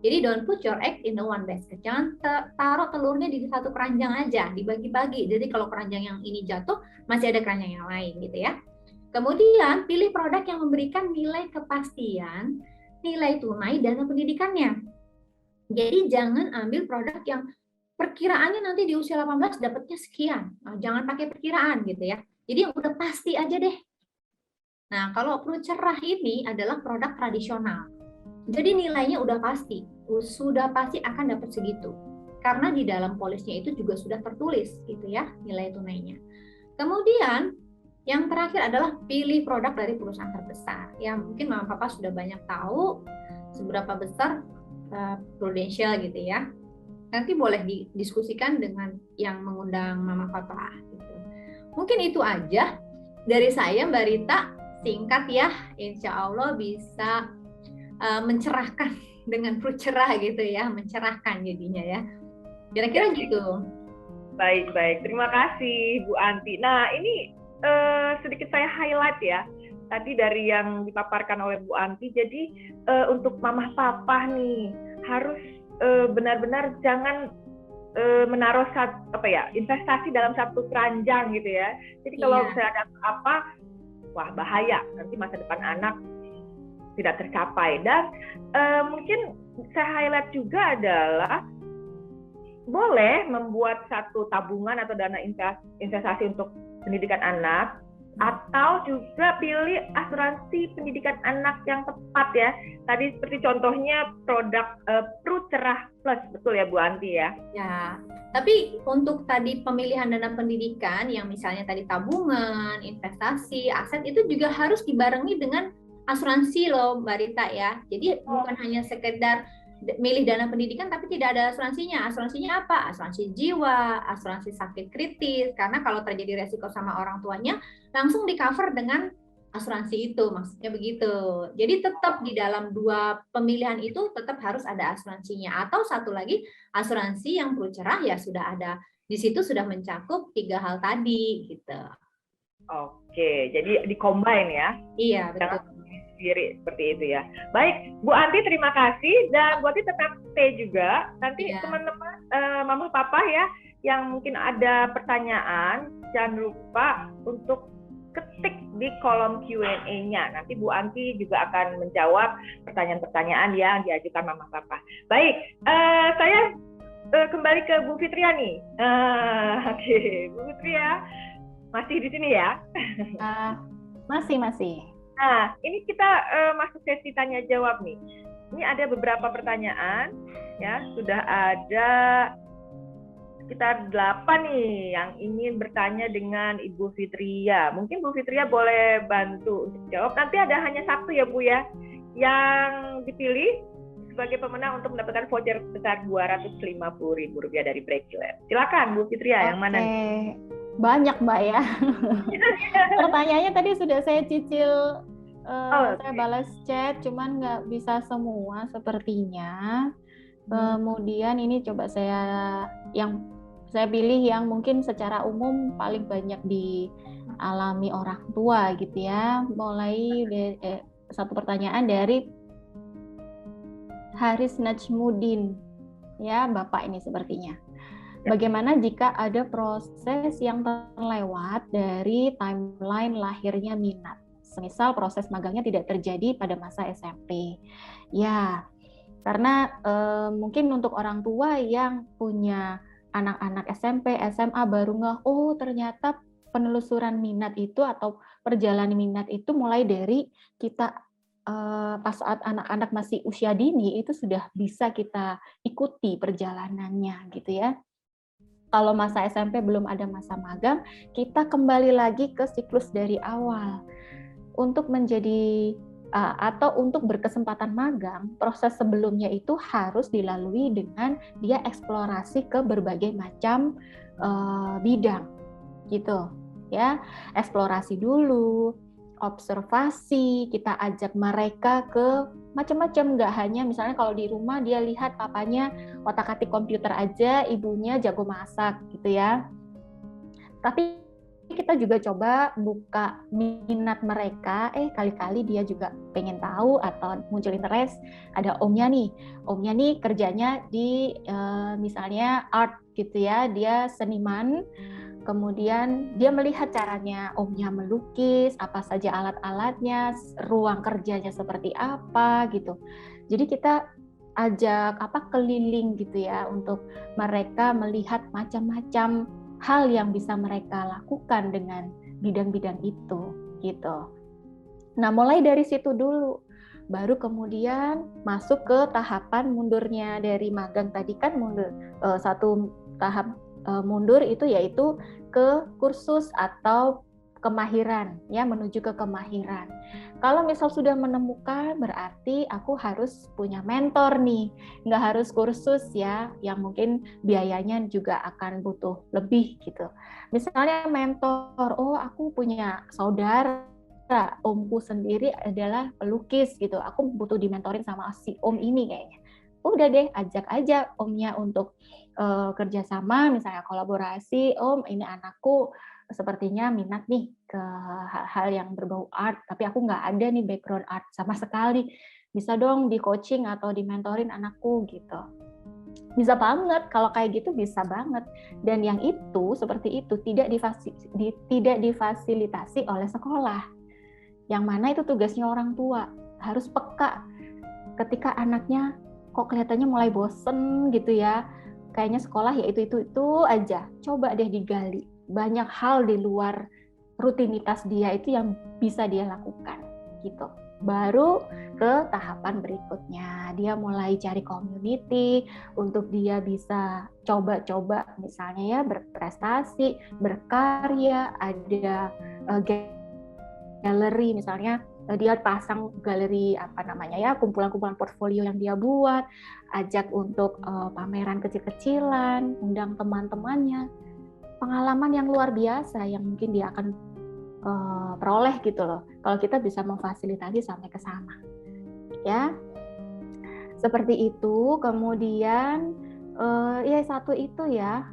S3: Jadi don't put your egg in the one basket. Jangan taruh telurnya di satu keranjang aja, dibagi-bagi. Jadi kalau keranjang yang ini jatuh, masih ada keranjang yang lain gitu ya. Kemudian pilih produk yang memberikan nilai kepastian, nilai tunai dana pendidikannya. Jadi jangan ambil produk yang perkiraannya nanti di usia 18 dapatnya sekian. Nah, jangan pakai perkiraan gitu ya. Jadi yang udah pasti aja deh. Nah, kalau Perut Cerah ini adalah produk tradisional. Jadi nilainya udah pasti akan dapat segitu. Karena di dalam polisnya itu juga sudah tertulis gitu ya, nilai tunainya. Kemudian yang terakhir adalah pilih produk dari perusahaan terbesar. Ya mungkin mama papa sudah banyak tahu seberapa besar Prudential gitu ya. Nanti boleh didiskusikan dengan yang mengundang mama papa gitu. Mungkin itu aja dari saya Mbak Rita, singkat ya. Insya Allah bisa mencerahkan dengan Perut Cerah gitu ya, mencerahkan jadinya ya. Kira-kira gitu.
S1: Baik. Terima kasih Bu Anti. Nah, ini sedikit saya highlight ya. Tadi dari yang dipaparkan oleh Bu Anti, jadi untuk mama papa nih harus benar-benar jangan menaruh investasi dalam satu keranjang gitu ya. Jadi kalau saya ada apa, wah bahaya, nanti masa depan anak tidak tercapai. Dan mungkin saya highlight juga adalah boleh membuat satu tabungan atau dana investasi untuk pendidikan anak, atau juga pilih asuransi pendidikan anak yang tepat ya. Tadi seperti contohnya produk Perut Cerah Plus, betul ya Bu Anti ya?
S3: Ya, tapi untuk tadi pemilihan dana pendidikan yang misalnya tadi tabungan, investasi, aset itu juga harus dibarengi dengan asuransi loh Mbak Rita ya. Jadi bukan hanya sekedar milih dana pendidikan tapi tidak ada asuransinya. Asuransinya apa? Asuransi jiwa, asuransi sakit kritis. Karena kalau terjadi resiko sama orang tuanya, langsung di cover dengan asuransi itu, maksudnya begitu. Jadi tetap di dalam dua pemilihan itu tetap harus ada asuransinya. Atau satu lagi, asuransi yang Perut Cerah ya sudah ada. Di situ sudah mencakup 3 hal tadi gitu.
S1: Oke, jadi di-combine ya?
S3: Iya, betul.
S1: Sendiri seperti itu ya. Baik, Bu Anti terima kasih, dan Bu Anti tetap stay juga. Nanti teman-teman mama papa ya yang mungkin ada pertanyaan, jangan lupa untuk ketik di kolom Q&A-nya. Nanti Bu Anti juga akan menjawab pertanyaan-pertanyaan yang diajukan mama papa. Baik, saya kembali ke Bu Fitria nih. Oke, Bu Fitria masih di sini ya?
S2: Masih.
S1: Nah, ini kita masuk sesi tanya jawab nih. Ini ada beberapa pertanyaan, ya sudah ada sekitar 8 nih yang ingin bertanya dengan Ibu Fitria. Mungkin Bu Fitria boleh bantu untuk jawab. Nanti ada hanya satu ya Bu ya, yang dipilih sebagai pemenang untuk mendapatkan voucher sebesar Rp250.000 dari Breaklet. Silakan Bu Fitria, yang mana?
S2: Banyak Mbak ya. Pertanyaannya tadi sudah saya cicil, saya balas chat, cuman nggak bisa semua sepertinya. Kemudian ini coba saya pilih yang mungkin secara umum paling banyak dialami orang tua gitu ya. Mulai satu pertanyaan dari Haris Najmudin, ya Bapak ini sepertinya. Bagaimana jika ada proses yang terlewat dari timeline lahirnya minat? Semisal proses magangnya tidak terjadi pada masa SMP. Ya, karena mungkin untuk orang tua yang punya anak-anak SMP, SMA baru oh ternyata penelusuran minat itu atau perjalanan minat itu mulai dari kita pas saat anak-anak masih usia dini itu sudah bisa kita ikuti perjalanannya gitu ya. Kalau masa SMP belum ada masa magang, kita kembali lagi ke siklus dari awal. Untuk menjadi atau untuk berkesempatan magang, proses sebelumnya itu harus dilalui dengan dia eksplorasi ke berbagai macam bidang gitu ya. Eksplorasi dulu, observasi, kita ajak mereka ke macam-macam, nggak hanya misalnya kalau di rumah dia lihat papanya otak-atik komputer aja, ibunya jago masak gitu ya. Tapi kita juga coba buka minat mereka, kali-kali dia juga pengen tahu atau muncul interest, ada omnya nih kerjanya di misalnya art gitu ya, dia seniman, kemudian dia melihat caranya omnya melukis, apa saja alat-alatnya, ruang kerjanya seperti apa gitu. Jadi kita ajak keliling gitu ya untuk mereka melihat macam-macam hal yang bisa mereka lakukan dengan bidang-bidang itu gitu. Nah, mulai dari situ dulu baru kemudian masuk ke tahapan mundurnya dari magang tadi kan mundur. Satu tahap mundur itu yaitu ke kursus atau kemahiran ya, menuju ke kemahiran. Kalau misal sudah menemukan berarti aku harus punya mentor nih. Nggak harus kursus ya, yang mungkin biayanya juga akan butuh lebih gitu. Misalnya mentor, aku punya saudara, omku sendiri adalah pelukis gitu. Aku butuh dimentorin sama si om ini kayaknya. Udah deh, ajak aja omnya untuk kerjasama, misalnya kolaborasi. Om, ini anakku sepertinya minat nih ke hal-hal yang berbau art, tapi aku nggak ada nih background art sama sekali. Bisa dong di coaching atau di mentorin anakku gitu. Bisa banget, kalau kayak gitu bisa banget. Dan yang itu seperti itu tidak difasilitasi oleh sekolah. Yang mana itu tugasnya orang tua, harus peka ketika anaknya kok kelihatannya mulai bosen gitu ya, kayaknya sekolah ya itu aja. Coba deh digali, banyak hal di luar rutinitas dia itu yang bisa dia lakukan gitu. Baru ke tahapan berikutnya, dia mulai cari community untuk dia bisa coba-coba misalnya ya berprestasi, berkarya, ada galeri misalnya, dia pasang galeri kumpulan-kumpulan portfolio yang dia buat, ajak untuk pameran kecil-kecilan, undang teman-temannya, pengalaman yang luar biasa yang mungkin dia akan peroleh gitu loh, kalau kita bisa memfasilitasi sampai ke sana ya, seperti itu. Kemudian ya satu itu ya,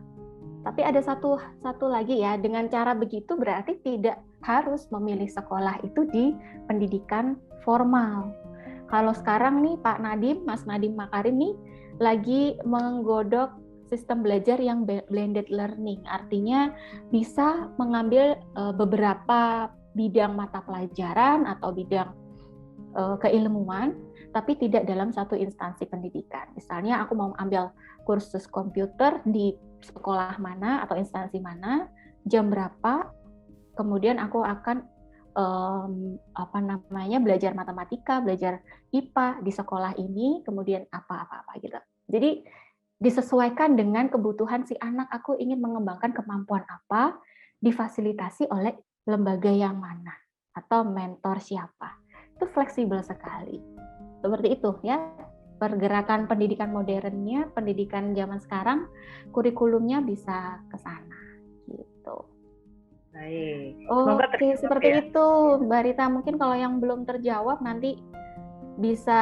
S2: tapi ada satu lagi ya, dengan cara begitu berarti tidak harus memilih sekolah itu di pendidikan formal. Kalau sekarang nih Mas Nadiem Makarim nih lagi menggodok sistem belajar yang blended learning, artinya bisa mengambil beberapa bidang mata pelajaran atau bidang keilmuan, tapi tidak dalam satu instansi pendidikan. Misalnya aku mau ambil kursus komputer di sekolah mana atau instansi mana, jam berapa, kemudian aku akan belajar matematika, belajar IPA di sekolah ini, kemudian apa gitu. Jadi disesuaikan dengan kebutuhan si anak, aku ingin mengembangkan kemampuan apa, difasilitasi oleh lembaga yang mana atau mentor siapa. Itu fleksibel sekali. Seperti itu ya. Pergerakan pendidikan modernnya, pendidikan zaman sekarang, kurikulumnya bisa ke sana gitu.
S1: Baik.
S2: Oke, seperti itu Mbak Rita. Mungkin kalau yang belum terjawab nanti bisa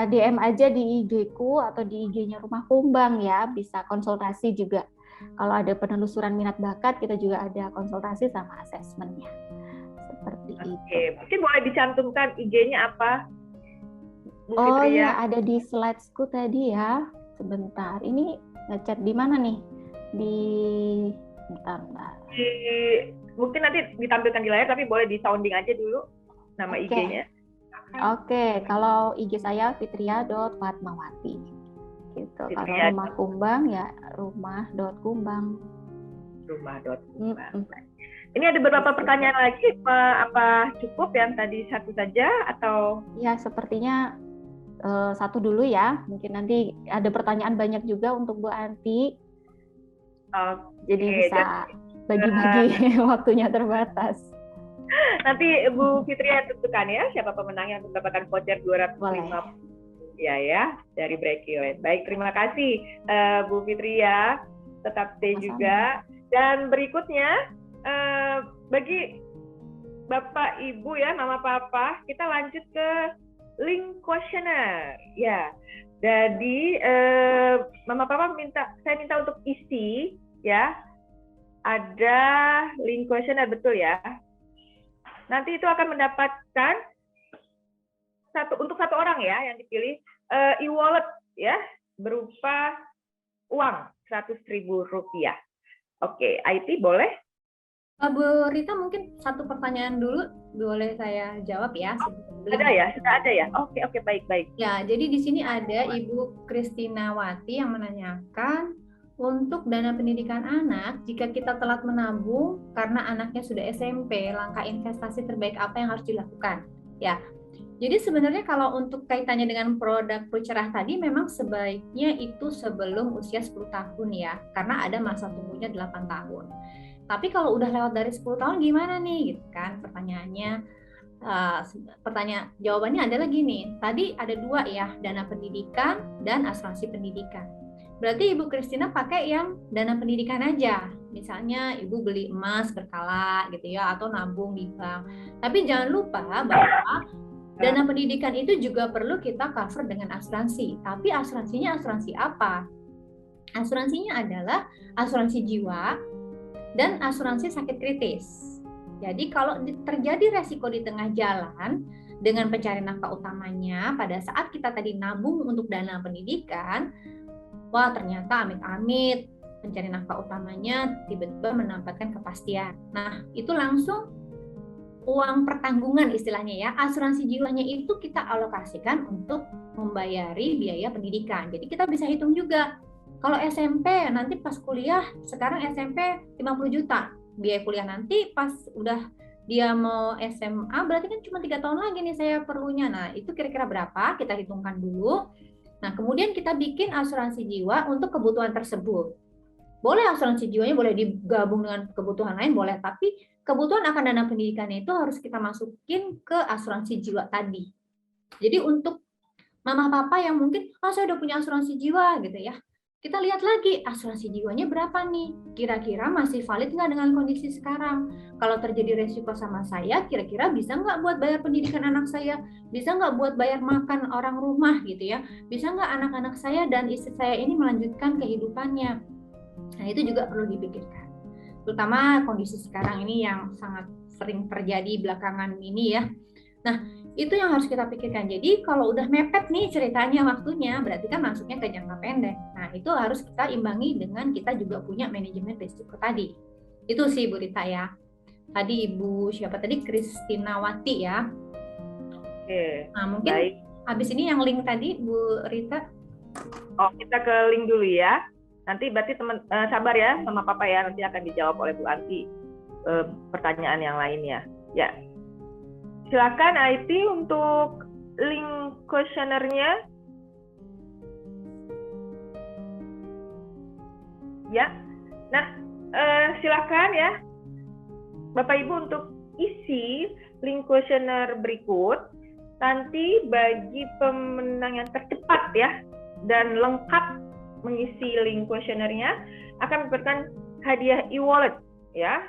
S2: DM aja di IG-ku atau di IG-nya Rumah Kumbang ya, bisa konsultasi juga. Kalau ada penelusuran minat bakat, kita juga ada konsultasi sama asesmennya. Seperti itu.
S1: Oke, mungkin boleh dicantumkan IG-nya apa?
S2: Ya, ada di slides-ku tadi ya. Sebentar, ini ngechat di mana nih? Bentar.
S1: Mungkin nanti ditampilkan di layar, tapi boleh di sounding aja dulu nama IG-nya.
S2: Oke, kalau IG saya fitria.fatmawati. Gitu. Kalau Rumah Kumbang ya rumah.kumbang. Ini ada beberapa pertanyaan lagi, apa cukup yang tadi satu saja atau? Ya, sepertinya satu dulu ya. Mungkin nanti ada pertanyaan banyak juga untuk Bu Anti. Jadi bisa bagi-bagi waktunya terbatas.
S1: Nanti Bu Fitria tentukan ya siapa pemenangnya untuk mendapatkan voucher 250 ya dari Brekil. Baik, terima kasih Bu Fitria. Tetap stay juga. Dan berikutnya bagi Bapak Ibu ya, Mama Papa, kita lanjut ke link questionnaire ya. Jadi Mama Papa saya minta untuk isi ya. Ada link questionnaire, betul ya. Nanti itu akan mendapatkan untuk satu orang ya yang dipilih e-wallet ya berupa uang Rp100.000. Oke, IT boleh?
S3: Bu Rita, mungkin satu pertanyaan dulu boleh saya jawab ya?
S1: Ada ya, sudah ada ya. Oke, baik.
S3: Ya, jadi di sini ada Ibu Kristinawati yang menanyakan, untuk dana pendidikan anak, jika kita telat menabung karena anaknya sudah SMP, langkah investasi terbaik apa yang harus dilakukan? Ya, jadi sebenarnya kalau untuk kaitannya dengan produk Prucerah tadi, memang sebaiknya itu sebelum usia 10 tahun ya, karena ada masa tunggunya 8 tahun. Tapi kalau udah lewat dari 10 tahun gimana nih, gitu kan pertanyaannya. Jawabannya adalah gini, tadi ada dua ya, dana pendidikan dan asuransi pendidikan. Berarti Ibu Kristina pakai yang dana pendidikan aja. Misalnya Ibu beli emas berkala gitu ya, atau nabung di bank. Tapi jangan lupa bahwa dana pendidikan itu juga perlu kita cover dengan asuransi. Tapi asuransinya asuransi apa? Asuransinya adalah asuransi jiwa dan asuransi sakit kritis. Jadi kalau terjadi resiko di tengah jalan dengan pencari nafkah utamanya pada saat kita tadi nabung untuk dana pendidikan, wah ternyata amit-amit pencari nafkah utamanya tiba-tiba mendapatkan kepastian. Nah, itu langsung uang pertanggungan istilahnya ya. Asuransi jiwanya itu kita alokasikan untuk membayari biaya pendidikan. Jadi kita bisa hitung juga. Kalau SMP nanti pas kuliah, sekarang SMP 50 juta. Biaya kuliah nanti pas udah dia mau SMA, berarti kan cuma 3 tahun lagi nih saya perlunya. Nah, itu kira-kira berapa? Kita hitungkan dulu. Nah, kemudian kita bikin asuransi jiwa untuk kebutuhan tersebut. Boleh asuransi jiwanya boleh digabung dengan kebutuhan lain, boleh. Tapi kebutuhan akan dana pendidikannya itu harus kita masukin ke asuransi jiwa tadi. Jadi untuk mama papa yang mungkin, saya udah punya asuransi jiwa gitu ya. Kita lihat lagi asuransi jiwanya berapa nih, kira-kira masih valid nggak dengan kondisi sekarang. Kalau terjadi resiko sama saya, kira-kira bisa nggak buat bayar pendidikan anak saya, bisa nggak buat bayar makan orang rumah gitu ya, bisa nggak anak-anak saya dan istri saya ini melanjutkan kehidupannya. Nah itu juga perlu dipikirkan, terutama kondisi sekarang ini yang sangat sering terjadi belakangan ini ya. Nah itu yang harus kita pikirkan. Jadi kalau udah mepet nih ceritanya waktunya, berarti kan masuknya ke jangka pendek. Nah itu harus kita imbangi dengan kita juga punya manajemen risiko tadi. Itu sih Bu Rita ya. Tadi Ibu siapa tadi? Kristinawati ya.
S1: Oke.
S3: Nah mungkin baik. Habis ini yang link tadi Bu Rita.
S1: Oh kita ke link dulu ya. Nanti berarti teman sabar ya sama Papa ya, nanti akan dijawab oleh Bu Anti pertanyaan yang lainnya. Ya. Silakan IT untuk link questionnaire-nya. Ya. Nah, silakan ya. Bapak Ibu untuk isi link questionnaire berikut. Nanti bagi pemenang yang tercepat ya dan lengkap mengisi link questionnaire-nya akan mendapatkan hadiah e-wallet ya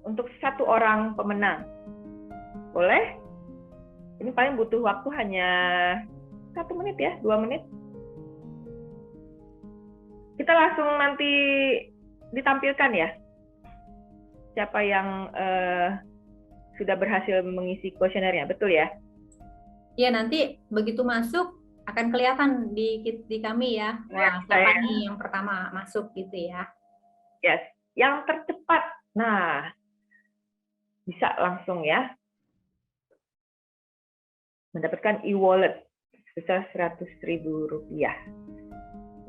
S1: untuk satu orang pemenang. Boleh? Ini paling butuh waktu hanya 1 menit ya, 2 menit. Kita langsung nanti ditampilkan ya siapa yang sudah berhasil mengisi kuesionernya, betul ya?
S3: Ya, nanti begitu masuk akan kelihatan di kami ya. Wah, siapa nih yang pertama masuk gitu ya.
S1: Yes, yang tercepat. Nah, bisa langsung ya mendapatkan e-wallet sebesar Rp100.000.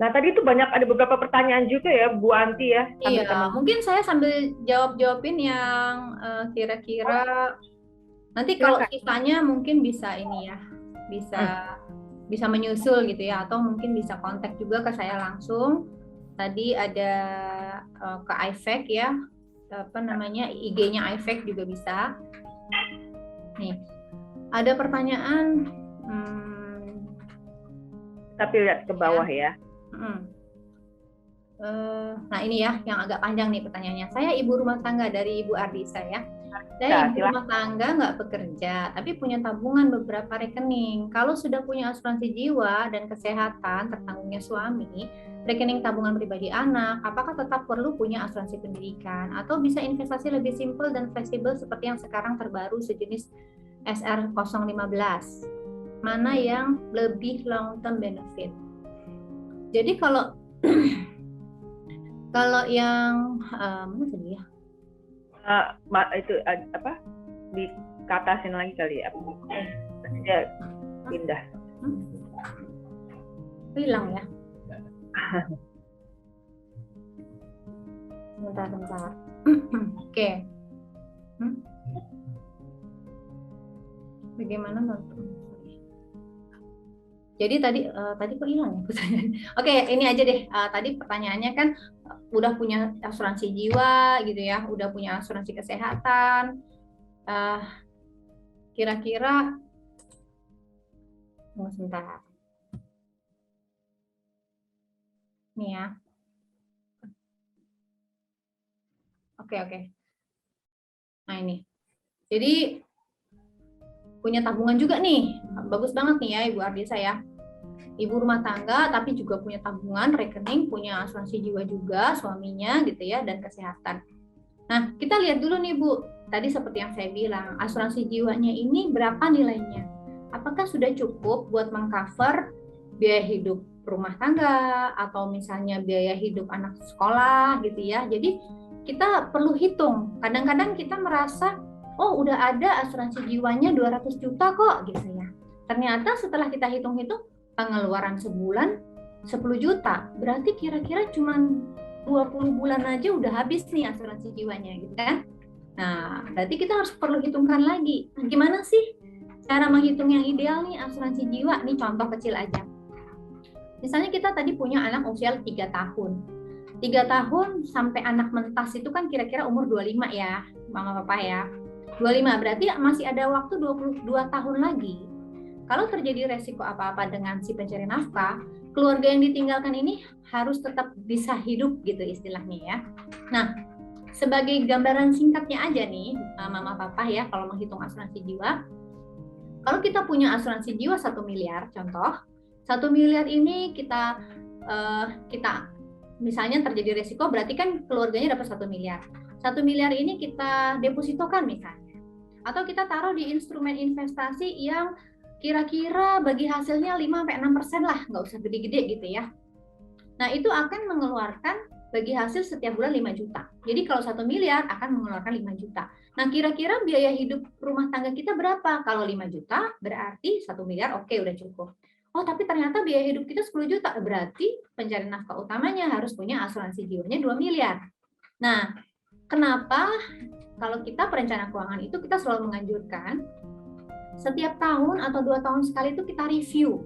S1: Nah, tadi itu ada beberapa pertanyaan juga ya, Bu Anti ya.
S3: Iya, mungkin saya sambil jawabin yang kira-kira nanti kalau sisanya mungkin bisa ini ya, bisa menyusul gitu ya, atau mungkin bisa kontak juga ke saya langsung. Tadi ada ke IFEC ya, IG-nya IFEC juga bisa. Nih, ada pertanyaan.
S1: Tapi lihat ke bawah ya.
S3: Nah ini ya, yang agak panjang nih pertanyaannya. Saya ibu rumah tangga dari Ibu Ardisa ya. Saya ibu rumah tangga nggak bekerja, tapi punya tabungan beberapa rekening. Kalau sudah punya asuransi jiwa dan kesehatan tertanggungnya suami, rekening tabungan pribadi anak, apakah tetap perlu punya asuransi pendidikan? Atau bisa investasi lebih simpel dan fleksibel seperti yang sekarang terbaru sejenis SR015? Mana yang lebih long term benefit? Jadi kalau kalau yang mana tadi ya?
S1: Itu apa? Dikatasin lagi kali ya. Dia pindah.
S3: Hilang ya. Bentar. Oke. Bagaimana menurut? Jadi tadi kok hilang ya pertanyaan. Oke, ini aja deh. Tadi pertanyaannya kan udah punya asuransi jiwa gitu ya, udah punya asuransi kesehatan. Kira-kira sebentar. Nih ya. Oke. Nah ini. Jadi punya tabungan juga nih, bagus banget nih ya Ibu Ardisa ya. Ibu rumah tangga tapi juga punya tabungan, rekening, punya asuransi jiwa juga suaminya gitu ya, dan kesehatan. Nah kita lihat dulu nih Bu, tadi seperti yang saya bilang, asuransi jiwanya ini berapa nilainya? Apakah sudah cukup buat mengcover biaya hidup rumah tangga atau misalnya biaya hidup anak sekolah gitu ya. Jadi kita perlu hitung. Kadang-kadang kita merasa oh udah ada asuransi jiwanya 200 juta kok gitu ya. Ternyata setelah kita hitung-hitung pengeluaran sebulan 10 juta. Berarti kira-kira cuma 20 bulan aja udah habis nih asuransi jiwanya gitu kan. Nah, berarti kita harus perlu hitungkan lagi. Gimana sih cara menghitung yang ideal nih asuransi jiwa? Nih contoh kecil aja. Misalnya kita tadi punya anak usia 3 tahun. 3 tahun sampai anak mentas itu kan kira-kira umur 25 ya, Mama Papa ya. 25 berarti masih ada waktu 22 tahun lagi. Kalau terjadi resiko apa-apa dengan si pencari nafkah, keluarga yang ditinggalkan ini harus tetap bisa hidup gitu istilahnya ya. Nah, sebagai gambaran singkatnya aja nih, Mama Papa ya, kalau menghitung asuransi jiwa, kalau kita punya asuransi jiwa 1 miliar, contoh, 1 miliar ini kita misalnya terjadi resiko, berarti kan keluarganya dapat 1 miliar. 1 miliar ini kita depositokan misalnya. Atau kita taruh di instrumen investasi yang kira-kira bagi hasilnya 5-6% lah, nggak usah gede-gede gitu ya. Nah, itu akan mengeluarkan bagi hasil setiap bulan 5 juta. Jadi kalau 1 miliar akan mengeluarkan 5 juta. Nah, kira-kira biaya hidup rumah tangga kita berapa? Kalau 5 juta berarti 1 miliar oke, udah cukup. Oh, tapi ternyata biaya hidup kita 10 juta. Berarti pencari nafkah utamanya harus punya asuransi jiwanya 2 miliar. Nah, kenapa kalau kita perencana keuangan itu kita selalu menganjurkan setiap tahun atau 2 tahun sekali itu kita review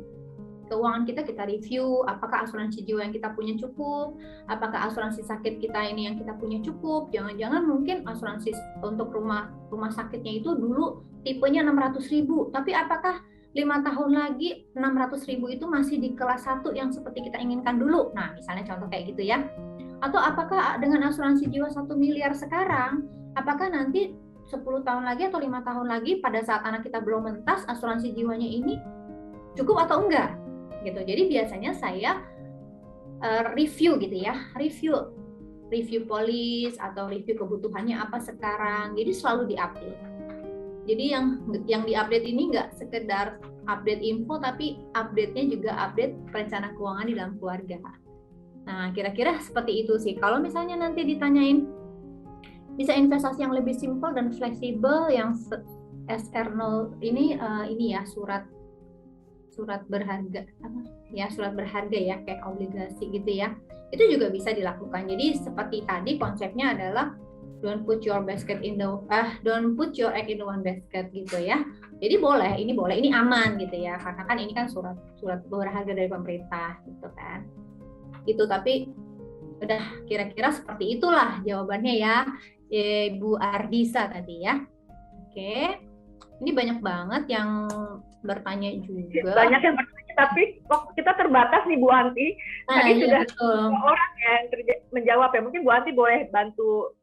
S3: keuangan kita review apakah asuransi jiwa yang kita punya cukup, apakah asuransi sakit kita ini yang kita punya cukup. Jangan-jangan mungkin asuransi untuk rumah sakitnya itu dulu tipenya 600.000, tapi apakah 5 tahun lagi 600.000 itu masih di kelas 1 yang seperti kita inginkan dulu. Nah, misalnya contoh kayak gitu ya. Atau apakah dengan asuransi jiwa 1 miliar sekarang, apakah nanti 10 tahun lagi atau 5 tahun lagi pada saat anak kita belum mentas, asuransi jiwanya ini cukup atau enggak? Gitu. Jadi biasanya saya review gitu ya, review polis atau review kebutuhannya apa sekarang. Jadi selalu diupdate. Jadi yang diupdate ini enggak sekedar update info, tapi update-nya juga update perencana keuangan di dalam keluarga. Nah, kira-kira seperti itu sih. Kalau misalnya nanti ditanyain bisa investasi yang lebih simpel dan fleksibel, yang SR0 ini ya surat berharga surat berharga ya, kayak obligasi gitu ya, itu juga bisa dilakukan. Jadi seperti tadi konsepnya adalah don't put your egg in one basket gitu ya. Jadi ini aman gitu ya, karena kan ini kan surat berharga dari pemerintah gitu kan. Gitu, tapi udah kira-kira seperti itulah jawabannya ya, Ibu Ardisa tadi ya. Oke. Ini banyak banget yang bertanya juga.
S1: Banyak yang bertanya, tapi waktu kita terbatas nih Bu Anti. Tadi sudah orang yang menjawab ya. Mungkin Bu Anti boleh bantu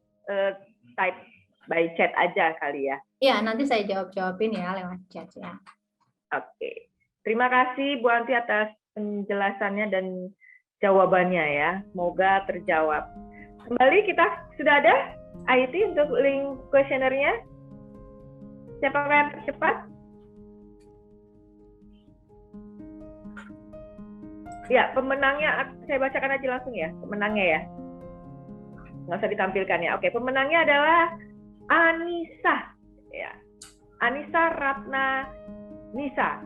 S1: type by chat aja kali ya.
S3: Iya, nanti saya jawabin ya lewat chat ya.
S1: Oke. Terima kasih Bu Anti atas penjelasannya dan jawabannya ya. Semoga terjawab. Kembali kita sudah ada IT untuk link kuesionernya. Siapa yang tercepat? Ya, pemenangnya saya bacakan aja langsung ya, pemenangnya ya. Nggak usah ditampilkan ya. Oke, pemenangnya adalah Anissa. Ya. Anissa Ratna Nisa.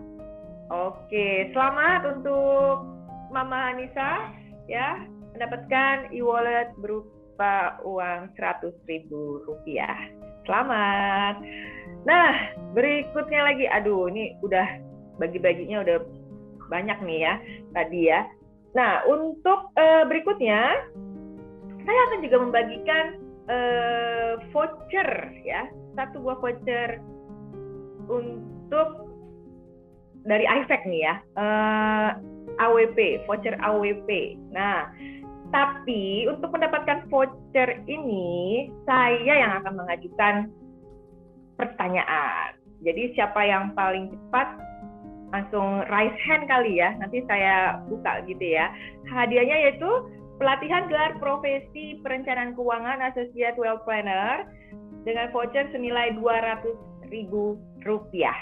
S1: Oke, selamat untuk Mama Anissa ya, mendapatkan e-wallet berupa uang Rp100.000. Selamat. Nah, berikutnya lagi, aduh ini udah bagi-baginya udah banyak nih ya tadi ya. Nah, untuk berikutnya saya akan juga membagikan voucher ya, satu buah voucher untuk dari iFact nih ya, AWP, voucher AWP. Nah, tapi untuk mendapatkan voucher ini saya yang akan mengajukan pertanyaan. Jadi siapa yang paling cepat langsung raise hand kali ya. Nanti saya buka gitu ya. Hadiahnya yaitu pelatihan gelar profesi perencanaan keuangan Associate Wealth Planner dengan voucher senilai Rp200.000.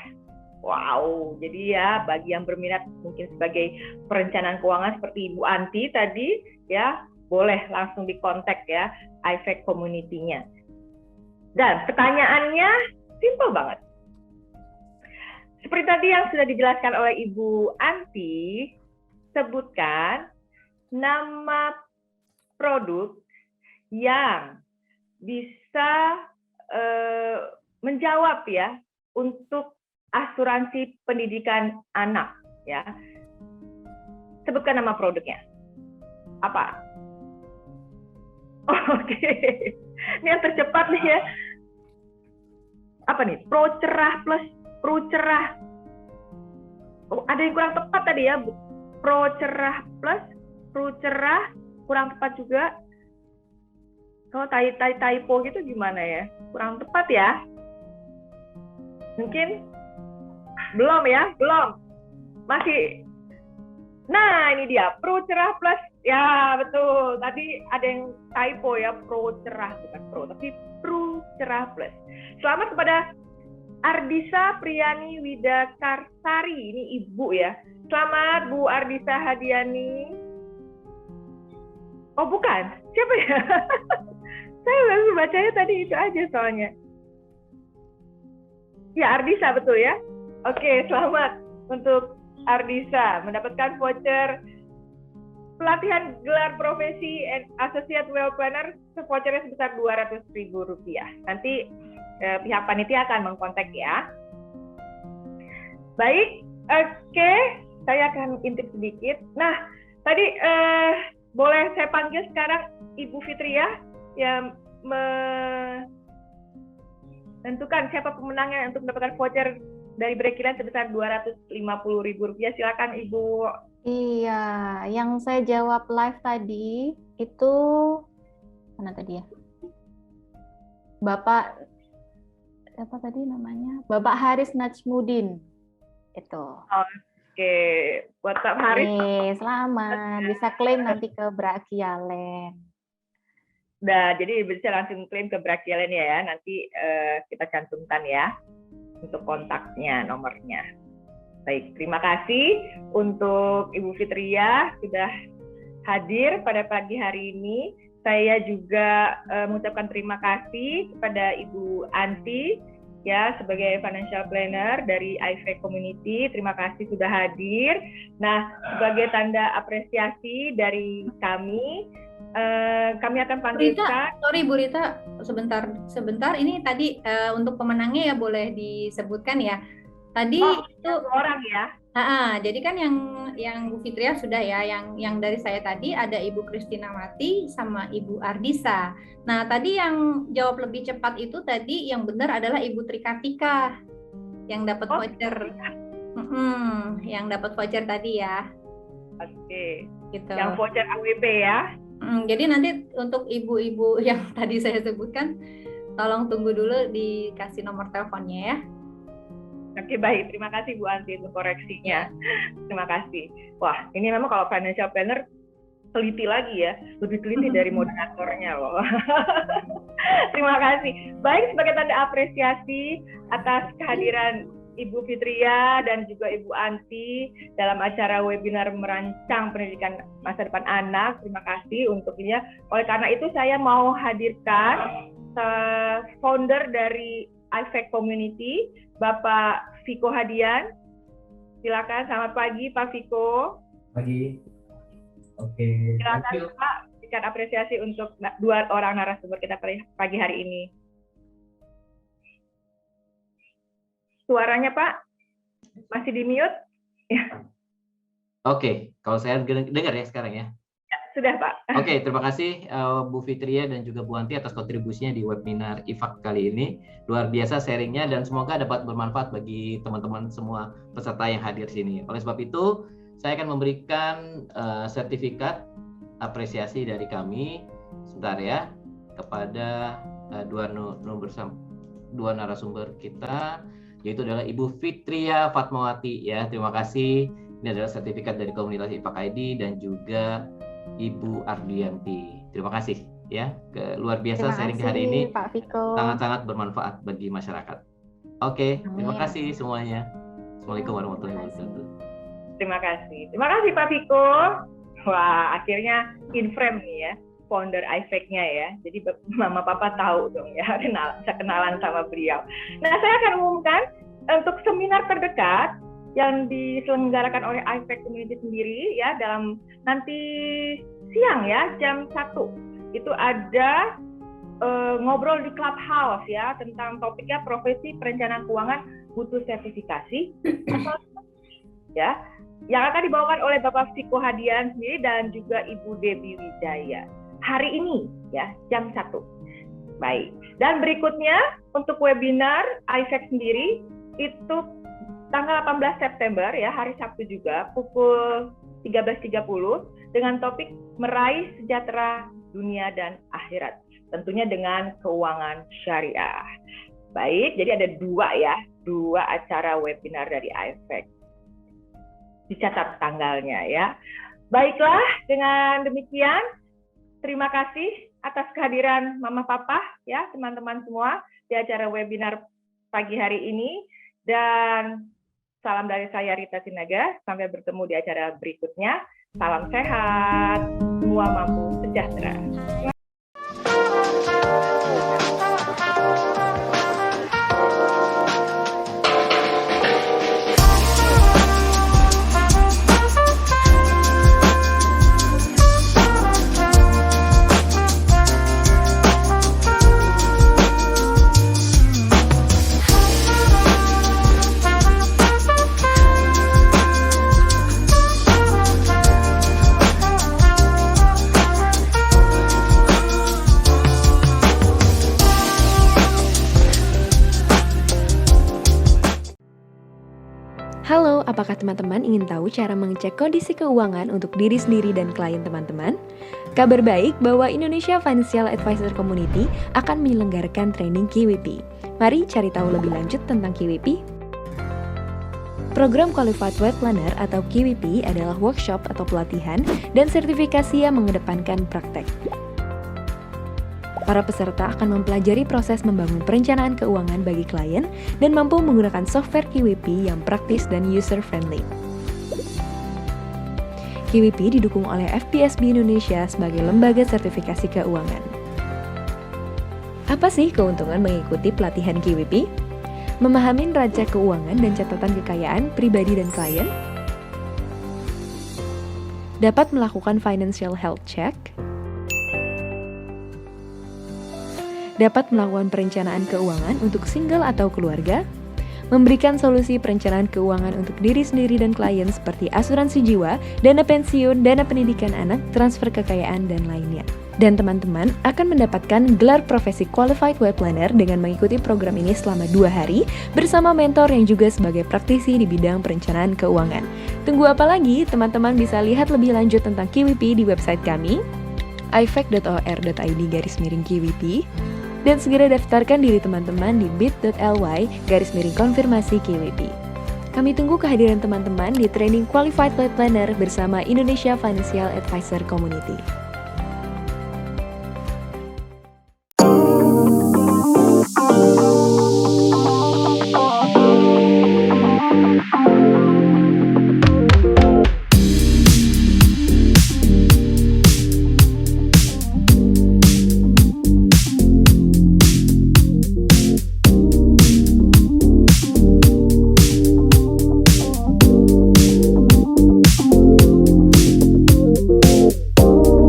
S1: Wow, jadi ya bagi yang berminat mungkin sebagai perencanaan keuangan seperti Ibu Anti tadi ya, boleh langsung dikontak ya iFact community-nya. Dan pertanyaannya simple banget. Seperti tadi yang sudah dijelaskan oleh Ibu Anti, sebutkan nama produk yang bisa menjawab ya untuk asuransi pendidikan anak ya. Sebutkan nama produknya. Apa? Oke. Ini yang tercepat nih ya. Apa nih? Pro Cerah plus Pro Cerah. Oh, ada yang kurang tepat tadi ya. Pro Cerah plus Pro Cerah kurang tepat juga. Kalau typo gitu gimana ya? Kurang tepat ya. Mungkin belum ya, belum. Masih. Nah, ini dia Pro Cerah plus. Ya, betul. Tadi ada yang typo ya, Pro Cerah bukan Pro, tapi Pro Cerah plus. Selamat kepada Ardisa Priyani Widakarsari, ini ibu ya. Selamat Bu Ardisa Hadiani. Oh bukan, siapa ya? Saya baru bacanya tadi itu aja soalnya. Ya Ardisa betul ya. Oke, selamat untuk Ardisa mendapatkan voucher pelatihan gelar profesi Associate Wealth Planner, vouchernya sebesar Rp200.000. Nanti pihak panitia akan mengkontak ya. Baik, oke, saya akan intip sedikit. Nah, tadi boleh saya panggil sekarang Ibu Fitria yang menentukan siapa pemenangnya untuk mendapatkan voucher dari Brekilan sebesar Rp250.000. Silakan Ibu.
S2: Iya, yang saya jawab live tadi itu mana tadi ya? Bapak siapa tadi namanya? Bapak Haris Najmudin. Itu.
S1: Oke, buat Pak Haris.
S2: Selamat. Bisa klaim nanti ke Brakialen.
S1: Nah, jadi bisa langsung klaim ke Brakialen ya. Nanti kita cantumkan ya untuk kontaknya, nomornya. Baik, terima kasih untuk Ibu Fitria sudah hadir pada pagi hari ini. Saya juga mengucapkan terima kasih kepada Ibu Anti ya sebagai financial planner dari iFact Community. Terima kasih sudah hadir. Nah, sebagai tanda apresiasi dari kami akan panggilkan.
S3: Sorry Bu Rita, sebentar. Ini tadi untuk pemenangnya ya boleh disebutkan ya. Tadi itu
S1: orang ya.
S3: Jadi kan yang Bu Fitria sudah ya, yang dari saya tadi ada Ibu Kristina Mati sama Ibu Ardisa. Nah, tadi yang jawab lebih cepat itu tadi yang benar adalah Ibu Trikatika yang dapat voucher. Yang dapat voucher tadi ya.
S1: Oke.
S3: Gitu.
S1: Yang voucher AWP ya.
S3: Jadi nanti untuk ibu-ibu yang tadi saya sebutkan, tolong tunggu dulu dikasih nomor teleponnya ya.
S1: Oke, baik. Terima kasih Bu Anti untuk koreksinya. Terima kasih. Wah, ini memang kalau financial planner teliti lagi ya. Lebih teliti dari moderatornya loh. Terima kasih. Baik, sebagai tanda apresiasi atas kehadiran Ibu Fitria dan juga Ibu Anti dalam acara webinar merancang pendidikan masa depan anak. Terima kasih untuknya. Oleh karena itu saya mau hadirkan founder dari IFEC Community, Bapak Viko Hadian. Silakan, selamat pagi Pak Viko.
S4: Pagi. Oke.
S1: Silakan Pak, berikan apresiasi untuk dua orang narasumber kita pagi hari ini. Suaranya Pak, masih di mute?
S4: Oke, kalau saya dengar ya sekarang ya.
S1: Sudah Pak.
S4: Oke, terima kasih Bu Fitria dan juga Bu Anti atas kontribusinya di webinar IFAK kali ini. Luar biasa sharingnya dan semoga dapat bermanfaat bagi teman-teman semua peserta yang hadir sini. Oleh sebab itu, saya akan memberikan sertifikat apresiasi dari kami, sebentar ya, kepada dua narasumber kita, yaitu adalah Ibu Fitria Fatmawati ya. Terima kasih. Ini adalah sertifikat dari komunitas IFAK ID dan juga Ibu Ardianti. Terima kasih ya. Luar biasa sharing hari ini.
S2: Pak Viko.
S4: Sangat-sangat bermanfaat bagi masyarakat. Oke, terima kasih semuanya. Assalamualaikum warahmatullahi wabarakatuh.
S1: Terima kasih. Terima kasih Pak Viko. Wah, akhirnya in frame nih ya, founder IFEC-nya ya. Jadi Mama Papa tahu dong ya, bisa kenalan sama beliau. Nah, saya akan umumkan untuk seminar terdekat yang diselenggarakan oleh IFEC Community sendiri ya, dalam nanti siang ya, jam 1 itu ada ngobrol di Clubhouse ya, tentang topiknya profesi perencanaan keuangan butuh sertifikasi ya, yang akan dibawakan oleh Bapak Viko Hadian sendiri dan juga Ibu Debbie Wijaya hari ini ya, jam 1. Baik, dan berikutnya untuk webinar IFEC sendiri itu tanggal 18 September ya, hari Sabtu juga, pukul 13.30 dengan topik meraih sejahtera dunia dan akhirat. Tentunya dengan keuangan syariah. Baik, jadi ada dua acara webinar dari IFEC. Dicatat tanggalnya ya. Baiklah, dengan demikian terima kasih atas kehadiran Mama Papa ya, teman-teman semua di acara webinar pagi hari ini, dan salam dari saya Rita Sinaga, sampai bertemu di acara berikutnya. Salam sehat, semua mampu sejahtera.
S5: Halo, apakah teman-teman ingin tahu cara mengecek kondisi keuangan untuk diri sendiri dan klien teman-teman? Kabar baik bahwa Indonesia Financial Advisor Community akan menyelenggarakan training KWP. Mari cari tahu lebih lanjut tentang KWP. Program Qualified Wealth Planner atau KWP adalah workshop atau pelatihan dan sertifikasi yang mengedepankan praktek. Para peserta akan mempelajari proses membangun perencanaan keuangan bagi klien dan mampu menggunakan software KWP yang praktis dan user-friendly. KWP didukung oleh FPSB Indonesia sebagai lembaga sertifikasi keuangan. Apa sih keuntungan mengikuti pelatihan KWP? Memahami neraca keuangan dan catatan kekayaan pribadi dan klien, dapat melakukan financial health check, dapat melakukan perencanaan keuangan untuk single atau keluarga, memberikan solusi perencanaan keuangan untuk diri sendiri dan klien seperti asuransi jiwa, dana pensiun, dana pendidikan anak, transfer kekayaan, dan lainnya. Dan teman-teman akan mendapatkan gelar profesi Qualified Wealth Planner dengan mengikuti program ini selama 2 hari bersama mentor yang juga sebagai praktisi di bidang perencanaan keuangan. Tunggu apa lagi? Teman-teman bisa lihat lebih lanjut tentang KWP di website kami ifac.or.id/KWP dan segera daftarkan diri teman-teman di bit.ly/konfirmasi KWP. Kami tunggu kehadiran teman-teman di training Qualified Wealth Planner bersama Indonesia Financial Advisor Community.